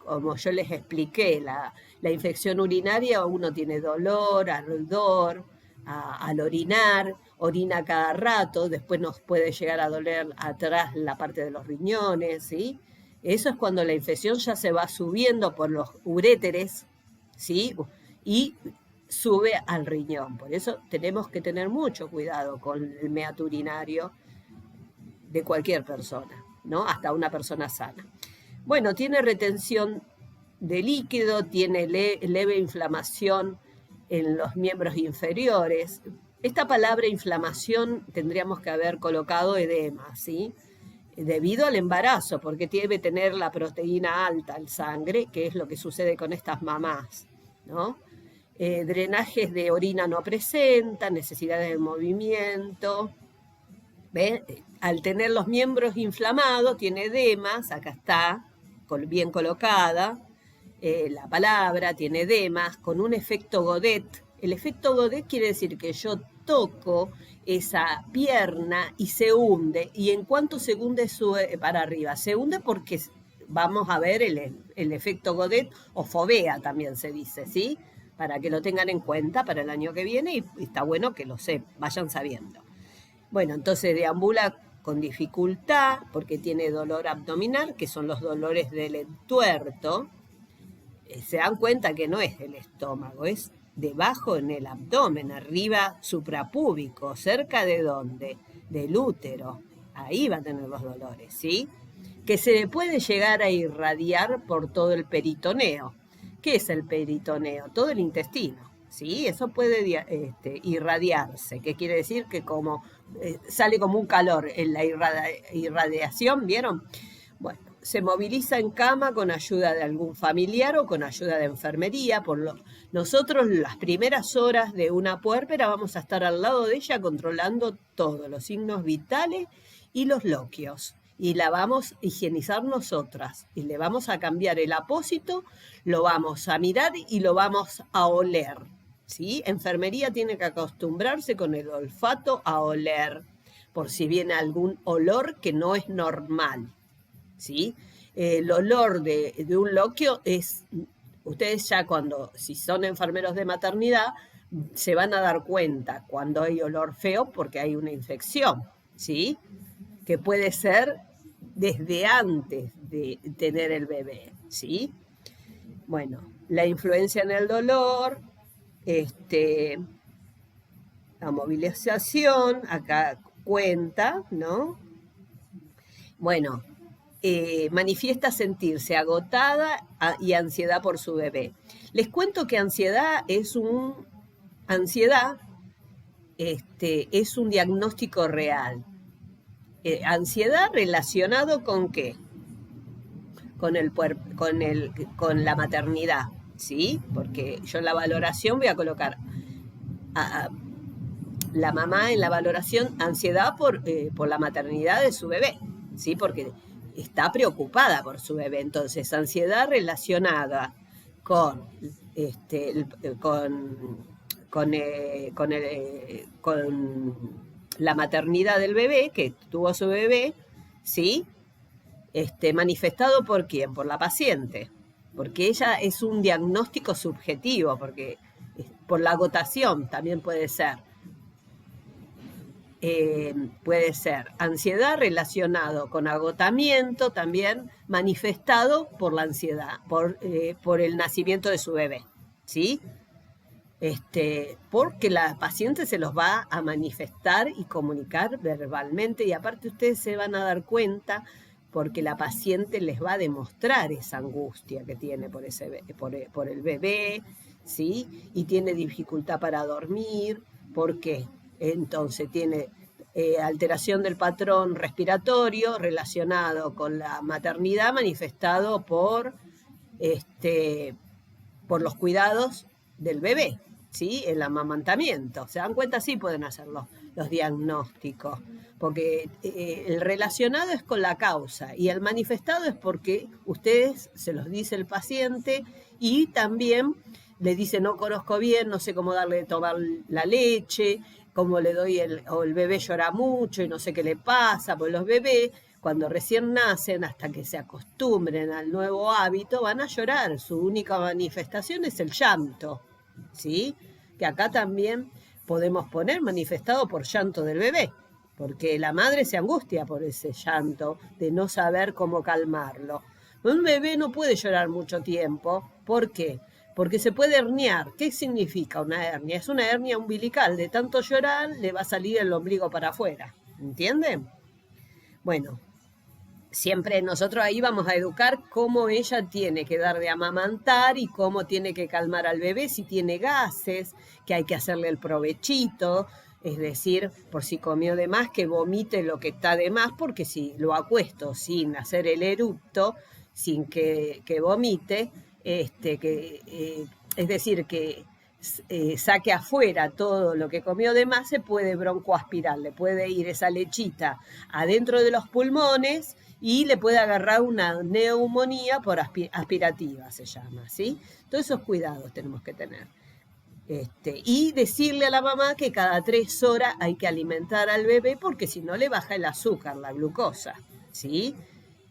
Como yo les expliqué, la infección urinaria, uno tiene dolor, ardor al orinar, orina cada rato, después nos puede llegar a doler atrás la parte de los riñones, ¿sí? Eso es cuando la infección ya se va subiendo por los uréteres, ¿sí? Y sube al riñón. Por eso tenemos que tener mucho cuidado con el meato urinario de cualquier persona, ¿no? Hasta una persona sana. Bueno, tiene retención de líquido, tiene leve inflamación en los miembros inferiores. Esta palabra inflamación tendríamos que haber colocado edema, ¿sí? Debido al embarazo, porque debe tener la proteína alta en sangre, que es lo que sucede con estas mamás, ¿no? Drenajes de orina no presenta, necesidades de movimiento. ¿Ven? Al tener los miembros inflamados, tiene edemas, acá está, bien colocada, la palabra, tiene edemas, con un efecto Godet. El efecto Godet quiere decir que yo toco esa pierna y se hunde, y en cuanto se hunde sube para arriba. Se hunde porque vamos a ver el efecto Godet, o fovea también se dice, ¿sí? Para que lo tengan en cuenta para el año que viene, y está bueno que lo vayan sabiendo. Bueno, entonces deambula con dificultad porque tiene dolor abdominal, que son los dolores del entuerto. Se dan cuenta que no es del estómago, es debajo en el abdomen, arriba suprapúbico, cerca de dónde, del útero. Ahí va a tener los dolores, ¿sí? Que se le puede llegar a irradiar por todo el peritoneo. ¿Qué es el peritoneo? Todo el intestino, ¿sí? Eso puede irradiarse, que quiere decir que como sale como un calor en la irradiación, ¿vieron? Bueno, se moviliza en cama con ayuda de algún familiar o con ayuda de enfermería. Nosotros las primeras horas de una puérpera vamos a estar al lado de ella controlando todos los signos vitales y los loquios. Y la vamos a higienizar nosotras. Y le vamos a cambiar el apósito, lo vamos a mirar y lo vamos a oler. ¿Sí? Enfermería tiene que acostumbrarse con el olfato a oler, por si viene algún olor que no es normal. ¿Sí? El olor de un loquio es, ustedes ya si son enfermeros de maternidad, se van a dar cuenta cuando hay olor feo porque hay una infección, ¿sí? Que puede ser desde antes de tener el bebé, ¿sí? Bueno, la influencia en el dolor, la movilización, acá cuenta, ¿no? Bueno, manifiesta sentirse agotada y ansiedad por su bebé. Les cuento que ansiedad es un diagnóstico real. Ansiedad relacionado ¿con qué? Con la maternidad, ¿sí? Porque yo en la valoración voy a colocar a la mamá en la valoración ansiedad por la maternidad de su bebé, ¿sí? Porque está preocupada por su bebé. Entonces, ansiedad relacionada con la maternidad del bebé, que tuvo su bebé, ¿sí? Manifestado ¿por quién? Por la paciente. Porque ella es un diagnóstico subjetivo, porque por la agotación también puede ser. Puede ser ansiedad relacionado con agotamiento, también manifestado por la ansiedad, por el nacimiento de su bebé, ¿sí? Porque la paciente se los va a manifestar y comunicar verbalmente, y aparte ustedes se van a dar cuenta porque la paciente les va a demostrar esa angustia que tiene por el bebé, ¿sí? Y tiene dificultad para dormir. ¿Por qué? Entonces tiene alteración del patrón respiratorio relacionado con la maternidad, manifestado por los cuidados del bebé, ¿sí? El amamantamiento. ¿Se dan cuenta? Sí pueden hacer los diagnósticos, porque el relacionado es con la causa y el manifestado es porque ustedes se los dice el paciente y también le dice no conozco bien, no sé cómo darle de tomar la leche, cómo le doy o el bebé llora mucho y no sé qué le pasa, pues los bebés cuando recién nacen, hasta que se acostumbren al nuevo hábito, van a llorar, su única manifestación es el llanto, ¿sí? Que acá también podemos poner manifestado por llanto del bebé, porque la madre se angustia por ese llanto de no saber cómo calmarlo. Un bebé no puede llorar mucho tiempo, ¿por qué? Porque se puede herniar. ¿Qué significa una hernia? Es una hernia umbilical. De tanto llorar le va a salir el ombligo para afuera. ¿Entienden? Bueno, siempre nosotros ahí vamos a educar cómo ella tiene que dar de amamantar y cómo tiene que calmar al bebé si tiene gases, que hay que hacerle el provechito, es decir, por si comió de más, que vomite lo que está de más, porque si lo acuesto sin hacer el eructo, sin que vomite, es decir, que saque afuera todo lo que comió de más, se puede broncoaspirar, le puede ir esa lechita adentro de los pulmones y le puede agarrar una neumonía por aspirativa, se llama, ¿sí? Todos esos cuidados tenemos que tener. Y decirle a la mamá que cada 3 horas hay que alimentar al bebé porque si no le baja el azúcar, la glucosa, ¿sí?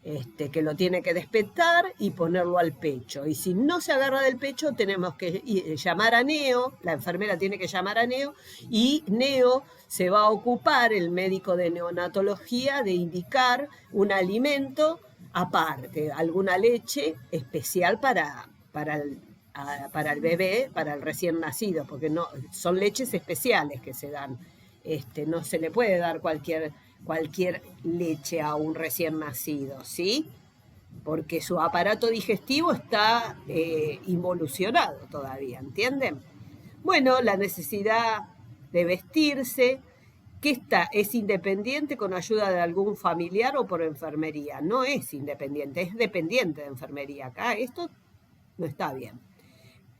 Que lo tiene que despetar y ponerlo al pecho. Y si no se agarra del pecho, tenemos que llamar a Neo, la enfermera tiene que llamar a Neo, y Neo se va a ocupar, el médico de neonatología, de indicar un alimento aparte, alguna leche especial para el bebé, para el recién nacido, porque no son leches especiales que se dan. No se le puede dar cualquier leche a un recién nacido, ¿sí? Porque su aparato digestivo está involucionado todavía, ¿entienden? Bueno, la necesidad de vestirse, ¿Qué ¿Es independiente con ayuda de algún familiar o por enfermería? No es independiente, es dependiente de enfermería. Acá esto no está bien.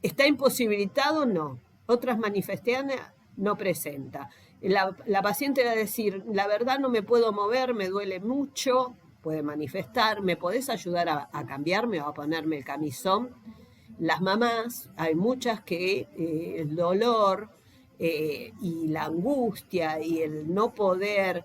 ¿Está imposibilitado? No. Otras manifestaciones no presenta. La paciente va a decir, la verdad no me puedo mover, me duele mucho, puede manifestar, ¿me podés ayudar a cambiarme o a ponerme el camisón? Las mamás, hay muchas que el dolor y la angustia y el no poder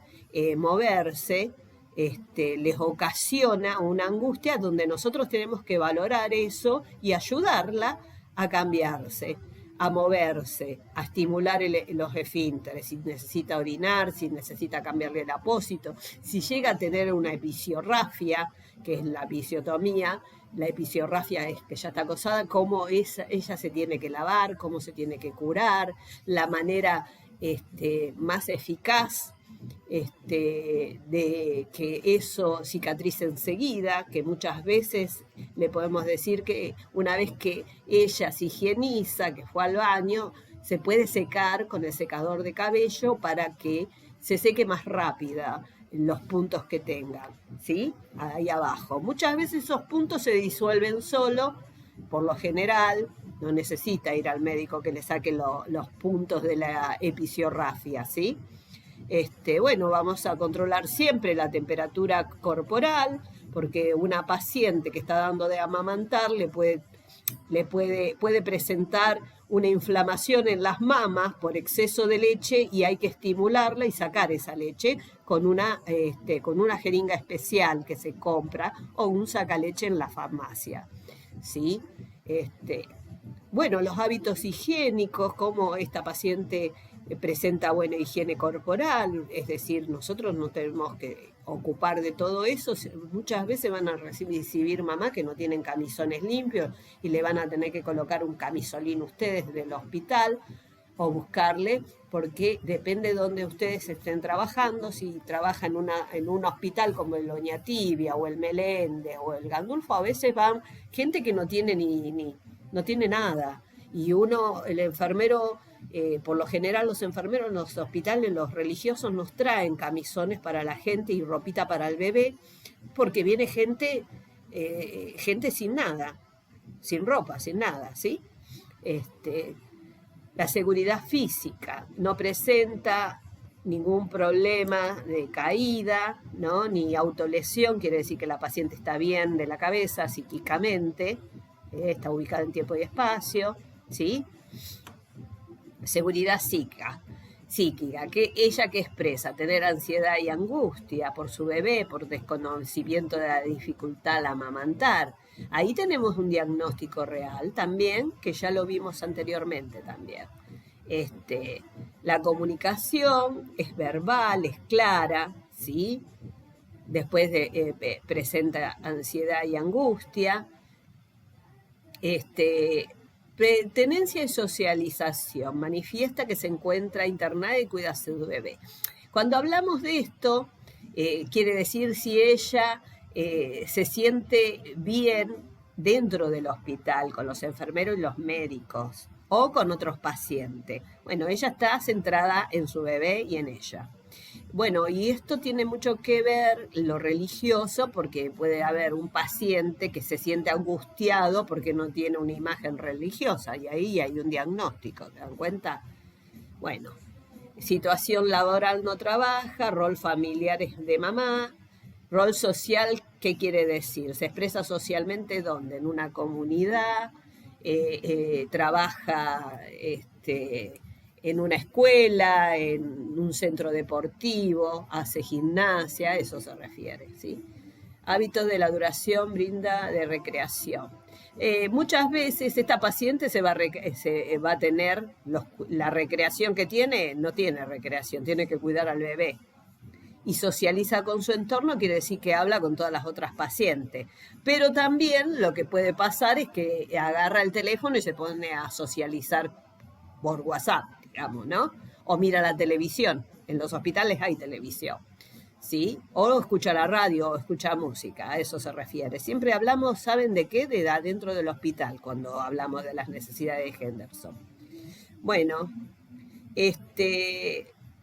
moverse les ocasiona una angustia donde nosotros tenemos que valorar eso y ayudarla a cambiarse, a moverse, a estimular los esfínteres, si necesita orinar, si necesita cambiarle el apósito, si llega a tener una episiorrafia, que es la episiotomía. La episiorrafia es que ya está acosada, cómo ella se tiene que lavar, cómo se tiene que curar, la manera más eficaz de que eso cicatrice enseguida, que muchas veces le podemos decir que una vez que ella se higieniza, que fue al baño, se puede secar con el secador de cabello para que se seque más rápida los puntos que tengan, ¿sí? Ahí abajo. Muchas veces esos puntos se disuelven solo, por lo general, no necesita ir al médico que le saque los puntos de la episiorrafia, ¿sí? Bueno, vamos a controlar siempre la temperatura corporal, porque una paciente que está dando de amamantar puede presentar una inflamación en las mamas por exceso de leche y hay que estimularla y sacar esa leche con una jeringa especial que se compra o un sacaleche en la farmacia, ¿sí? Bueno, los hábitos higiénicos, como esta paciente presenta buena higiene corporal, es decir, nosotros no tenemos que ocupar de todo eso. Muchas veces van a recibir mamás que no tienen camisones limpios y le van a tener que colocar un camisolín ustedes del hospital o buscarle, porque depende de donde ustedes estén trabajando. Si trabajan en un hospital como el Oñatibia o el Meléndez o el Gandulfo, a veces van gente que no tiene no tiene nada, y el enfermero, por lo general los enfermeros en los hospitales, los religiosos, nos traen camisones para la gente y ropita para el bebé, porque viene gente sin nada, sin ropa, sin nada, ¿sí? La seguridad física no presenta ningún problema de caída, ¿no? Ni autolesión, quiere decir que la paciente está bien de la cabeza psíquicamente, está ubicada en tiempo y espacio, ¿sí? Seguridad psíquica, que ella que expresa tener ansiedad y angustia por su bebé, por desconocimiento de la dificultad al amamantar. Ahí tenemos un diagnóstico real también, que ya lo vimos anteriormente también. La comunicación es verbal, es clara, ¿sí? Después presenta ansiedad y angustia. Tenencia y socialización, manifiesta que se encuentra internada y cuida a su bebé. Cuando hablamos de esto, quiere decir si ella se siente bien dentro del hospital, con los enfermeros y los médicos, o con otros pacientes. Bueno, ella está centrada en su bebé y en ella. Bueno, y esto tiene mucho que ver lo religioso, porque puede haber un paciente que se siente angustiado porque no tiene una imagen religiosa, y ahí hay un diagnóstico, ¿te dan cuenta? Bueno, situación laboral no trabaja, rol familiar es de mamá, rol social, ¿qué quiere decir? Se expresa socialmente ¿dónde? En una comunidad, trabaja en una escuela, en un centro deportivo, hace gimnasia, a eso se refiere, ¿sí? Hábitos de la duración, brinda de recreación. Muchas veces esta paciente se va a tener, la recreación que tiene, no tiene recreación, tiene que cuidar al bebé. Y socializa con su entorno, quiere decir que habla con todas las otras pacientes. Pero también lo que puede pasar es que agarra el teléfono y se pone a socializar por WhatsApp, digamos, ¿no? O mira la televisión. En los hospitales hay televisión, ¿sí? O escucha la radio o escucha música, a eso se refiere. Siempre hablamos, ¿saben de qué? De edad dentro del hospital, cuando hablamos de las necesidades de Henderson. Bueno,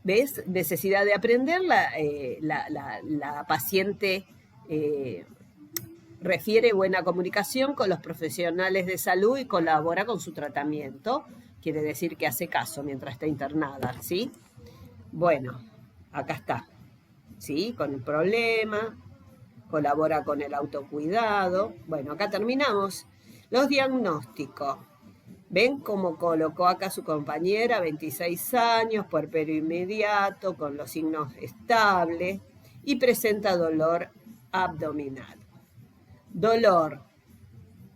¿ves? Necesidad de aprender, la paciente refiere buena comunicación con los profesionales de salud y colabora con su tratamiento. Quiere decir que hace caso mientras está internada, ¿sí? Bueno, acá está, ¿sí? Con el problema, colabora con el autocuidado. Bueno, acá terminamos. Los diagnósticos. ¿Ven cómo colocó acá su compañera? 26 años, puerperio inmediato, con los signos estables y presenta dolor abdominal. Dolor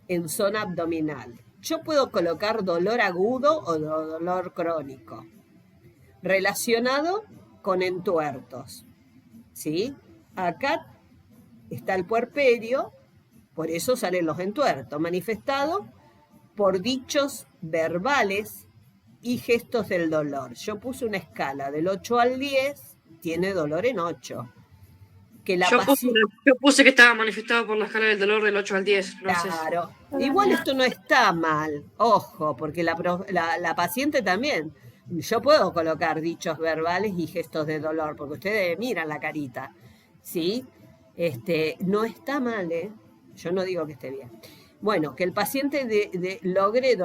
en zona abdominal. Yo puedo colocar dolor agudo o dolor crónico, relacionado con entuertos, ¿sí? Acá está el puerperio, por eso salen los entuertos, manifestado por dichos verbales y gestos del dolor. Yo puse una escala del 8 al 10, tiene dolor en 8. Que la Yo puse que estaba manifestado por la escala del dolor del 8 al 10. No sé. Claro, igual esto no está mal, ojo, porque la paciente también. Yo puedo colocar dichos verbales y gestos de dolor, porque ustedes miran la carita, ¿sí? No está mal, ¿eh? Yo no digo que esté bien. Bueno, que el paciente logre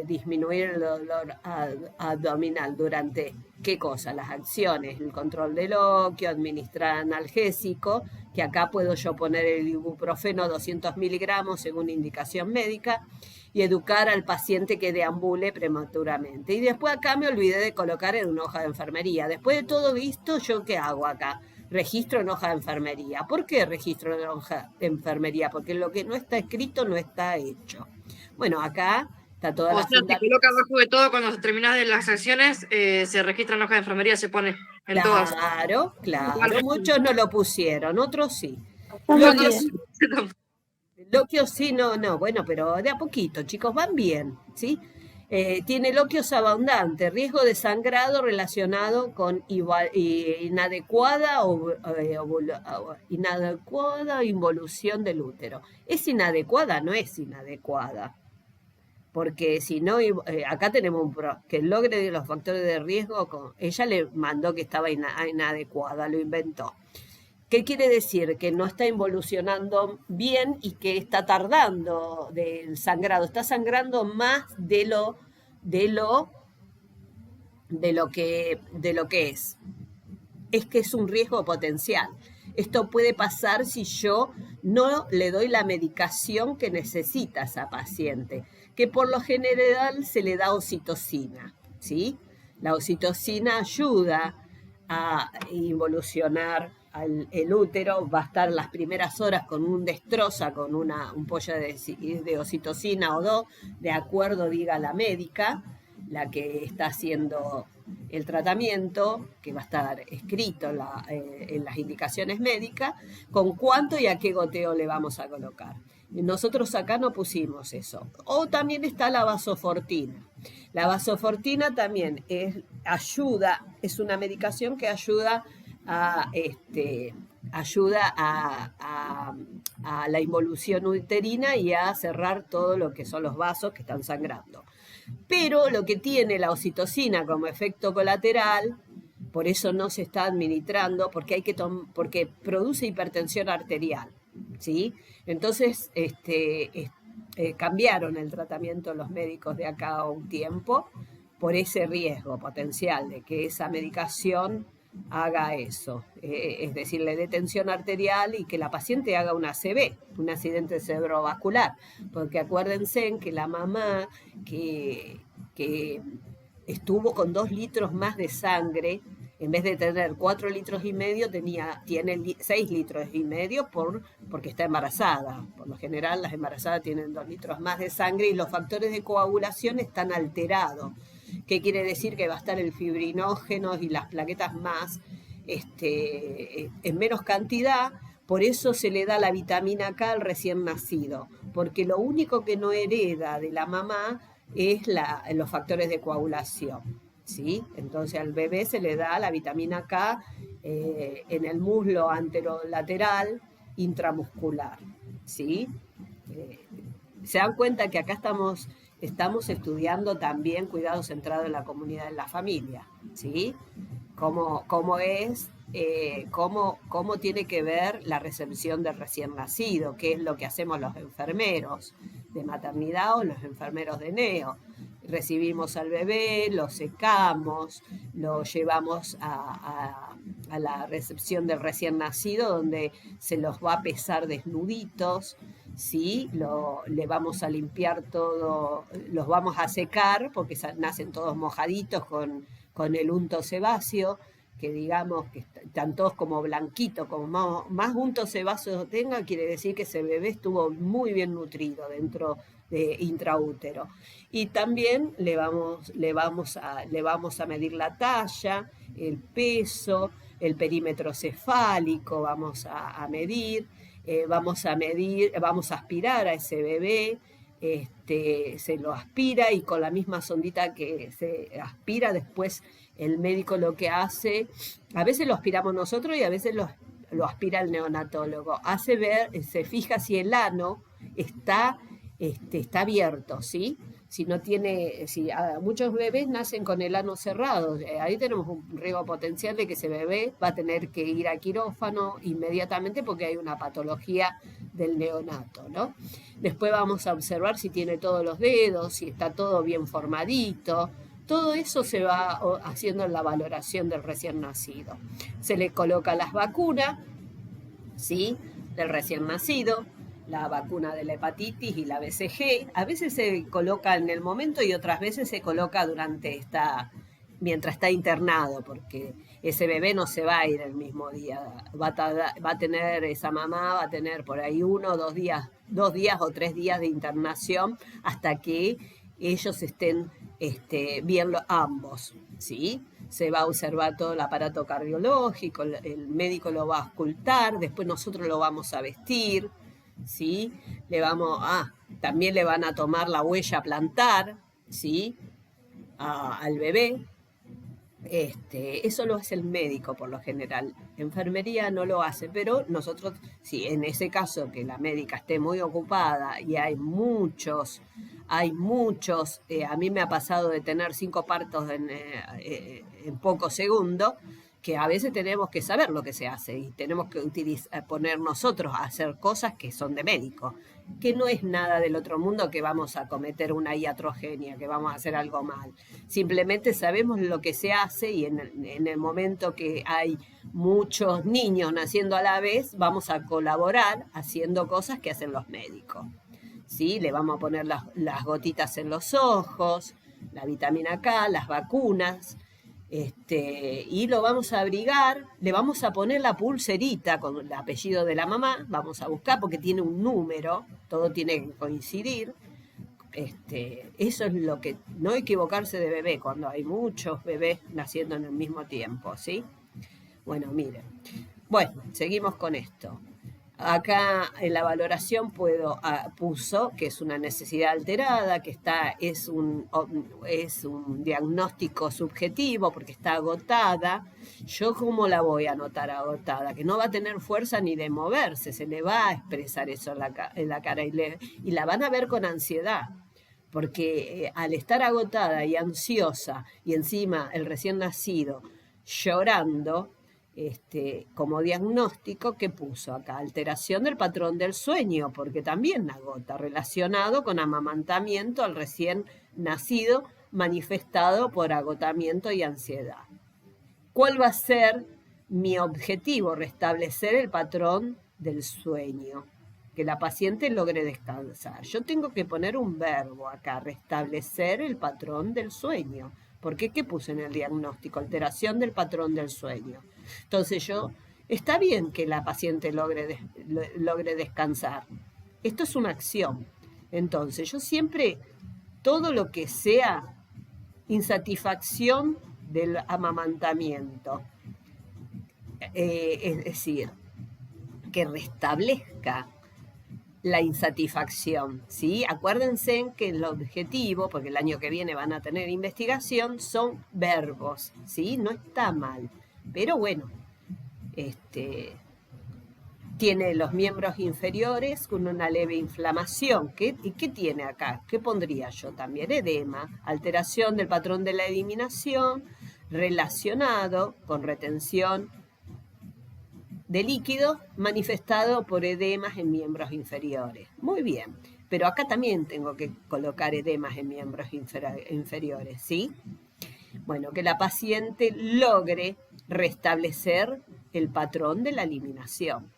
disminuir el dolor abdominal durante, ¿qué cosa? Las acciones, el control del óquio, administrar analgésico, que acá puedo yo poner el ibuprofeno 200 miligramos según indicación médica, y educar al paciente que deambule prematuramente. Y después acá me olvidé de colocar en una hoja de enfermería. Después de todo visto, ¿yo qué hago acá? Registro en hoja de enfermería. ¿Por qué registro en hoja de enfermería? Porque lo que no está escrito no está hecho. Bueno, acá está toda la se coloca abajo de todo cuando terminas de las acciones, se registra en hoja de enfermería, se pone en todas. Claro. Muchos no lo pusieron, otros sí. Loquios sí, no, bueno, pero de a poquito, chicos, van bien, ¿sí? Tiene loquios abundantes, riesgo de sangrado relacionado con inadecuada involución del útero. ¿Es inadecuada? No es inadecuada. Porque si no, acá tenemos que el logre de los factores de riesgo, ella le mandó que estaba inadecuada, lo inventó. ¿Qué quiere decir? Que no está involucionando bien y que está tardando del sangrado. Está sangrando más de lo que es. Es que es un riesgo potencial. Esto puede pasar si yo no le doy la medicación que necesita a esa paciente, que por lo general se le da oxitocina, ¿sí? La oxitocina ayuda a involucionar el útero, va a estar las primeras horas con un destroza, con un pollo de oxitocina o 2, de acuerdo diga la médica, la que está haciendo el tratamiento, que va a estar escrito en las indicaciones médicas, con cuánto y a qué goteo le vamos a colocar. Nosotros acá no pusimos eso. O también está la vasofortina. La vasofortina también es una medicación que ayuda a la involución uterina y a cerrar todo lo que son los vasos que están sangrando. Pero lo que tiene la oxitocina como efecto colateral, por eso no se está administrando, porque porque produce hipertensión arterial, ¿sí? Entonces cambiaron el tratamiento los médicos de acá a un tiempo por ese riesgo potencial de que esa medicación haga eso, es decir, le dé tensión arterial y que la paciente haga un ACV, un accidente cerebrovascular, porque acuérdense en que la mamá que estuvo con 2 litros más de sangre, en vez de tener 4 litros y medio, tiene 6 litros y medio porque está embarazada. Por lo general las embarazadas tienen 2 litros más de sangre y los factores de coagulación están alterados. ¿Qué quiere decir? Que va a estar el fibrinógeno y las plaquetas más en menos cantidad. Por eso se le da la vitamina K al recién nacido, porque lo único que no hereda de la mamá es los factores de coagulación, ¿sí? Entonces al bebé se le da la vitamina K en el muslo anterolateral intramuscular, ¿sí? Se dan cuenta que acá estamos estudiando también cuidado centrado en la comunidad, en la familia, ¿sí? cómo es, cómo tiene que ver la recepción del recién nacido, qué es lo que hacemos los enfermeros de maternidad o los enfermeros de neo. Recibimos al bebé, lo secamos, lo llevamos a la recepción del recién nacido, donde se los va a pesar desnuditos, ¿sí? Le vamos a limpiar todo, los vamos a secar, porque nacen todos mojaditos con el unto sebáceo, que digamos que están todos como blanquitos, como más unto sebáceo tenga, quiere decir que ese bebé estuvo muy bien nutrido dentro de intraútero. Y también le vamos a medir la talla, el peso, el perímetro cefálico, vamos a medir, vamos a aspirar a ese bebé, se lo aspira y con la misma sondita que se aspira, después el médico lo que hace, a veces lo aspiramos nosotros y a veces lo aspira el neonatólogo, se fija si el ano está abierto, ¿sí? Si muchos bebés nacen con el ano cerrado, ahí tenemos un riesgo potencial de que ese bebé va a tener que ir a quirófano inmediatamente porque hay una patología del neonato, ¿no? Después vamos a observar si tiene todos los dedos, si está todo bien formadito. Todo eso se va haciendo en la valoración del recién nacido. Se le coloca las vacunas, ¿sí? Del recién nacido, la vacuna de la hepatitis y la BCG. A veces se coloca en el momento y otras veces se coloca mientras está internado, porque ese bebé no se va a ir el mismo día. Esa mamá va a tener por ahí 1 o 2 días o 3 días de internación hasta que ellos estén bien ambos, ¿sí? Se va a observar todo el aparato cardiológico, el médico lo va a auscultar, después nosotros lo vamos a vestir, ¿sí? También le van a tomar la huella plantar, ¿sí? Al bebé. Eso lo hace el médico por lo general. Enfermería no lo hace, pero nosotros, sí, en ese caso que la médica esté muy ocupada y hay muchos, a mí me ha pasado de tener 5 partos en pocos segundos, que a veces tenemos que saber lo que se hace y tenemos que poner nosotros a hacer cosas que son de médico, que no es nada del otro mundo que vamos a cometer una iatrogenia, que vamos a hacer algo mal. Simplemente sabemos lo que se hace y en el momento que hay muchos niños naciendo a la vez, vamos a colaborar haciendo cosas que hacen los médicos, ¿sí? Le vamos a poner las gotitas en los ojos, la vitamina K, las vacunas, y lo vamos a abrigar, le vamos a poner la pulserita con el apellido de la mamá, vamos a buscar porque tiene un número, todo tiene que coincidir. Eso es lo que, no equivocarse de bebé cuando hay muchos bebés naciendo en el mismo tiempo, ¿sí? Bueno, miren. Bueno, seguimos con esto. Acá en la valoración puso que es una necesidad alterada, que es un diagnóstico subjetivo porque está agotada. ¿Yo cómo la voy a notar agotada? Que no va a tener fuerza ni de moverse, se le va a expresar eso en la cara y la van a ver con ansiedad. Porque al estar agotada y ansiosa y encima el recién nacido llorando, como diagnóstico, ¿qué puso acá? Alteración del patrón del sueño, porque también agota, relacionado con amamantamiento al recién nacido, manifestado por agotamiento y ansiedad. ¿Cuál va a ser mi objetivo? Restablecer el patrón del sueño, que la paciente logre descansar. Yo tengo que poner un verbo acá, restablecer el patrón del sueño. ¿Por qué? ¿Qué puse en el diagnóstico? Alteración del patrón del sueño. Entonces está bien que la paciente logre descansar. Esto es una acción. Entonces yo siempre, todo lo que sea insatisfacción del amamantamiento, es decir, que restablezca la insatisfacción, ¿sí? Acuérdense que el objetivo, porque el año que viene van a tener investigación, son verbos, ¿sí? No está mal, pero bueno, tiene los miembros inferiores con una leve inflamación. ¿Y qué tiene acá? ¿Qué pondría yo también? Edema, alteración del patrón de la eliminación, relacionado con retención de líquido manifestado por edemas en miembros inferiores. Muy bien, pero acá también tengo que colocar edemas en miembros inferiores, ¿sí? Bueno, que la paciente logre restablecer el patrón de la eliminación,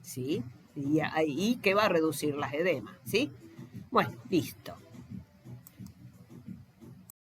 ¿sí? Y ahí que va a reducir las edemas, ¿sí? Bueno, listo.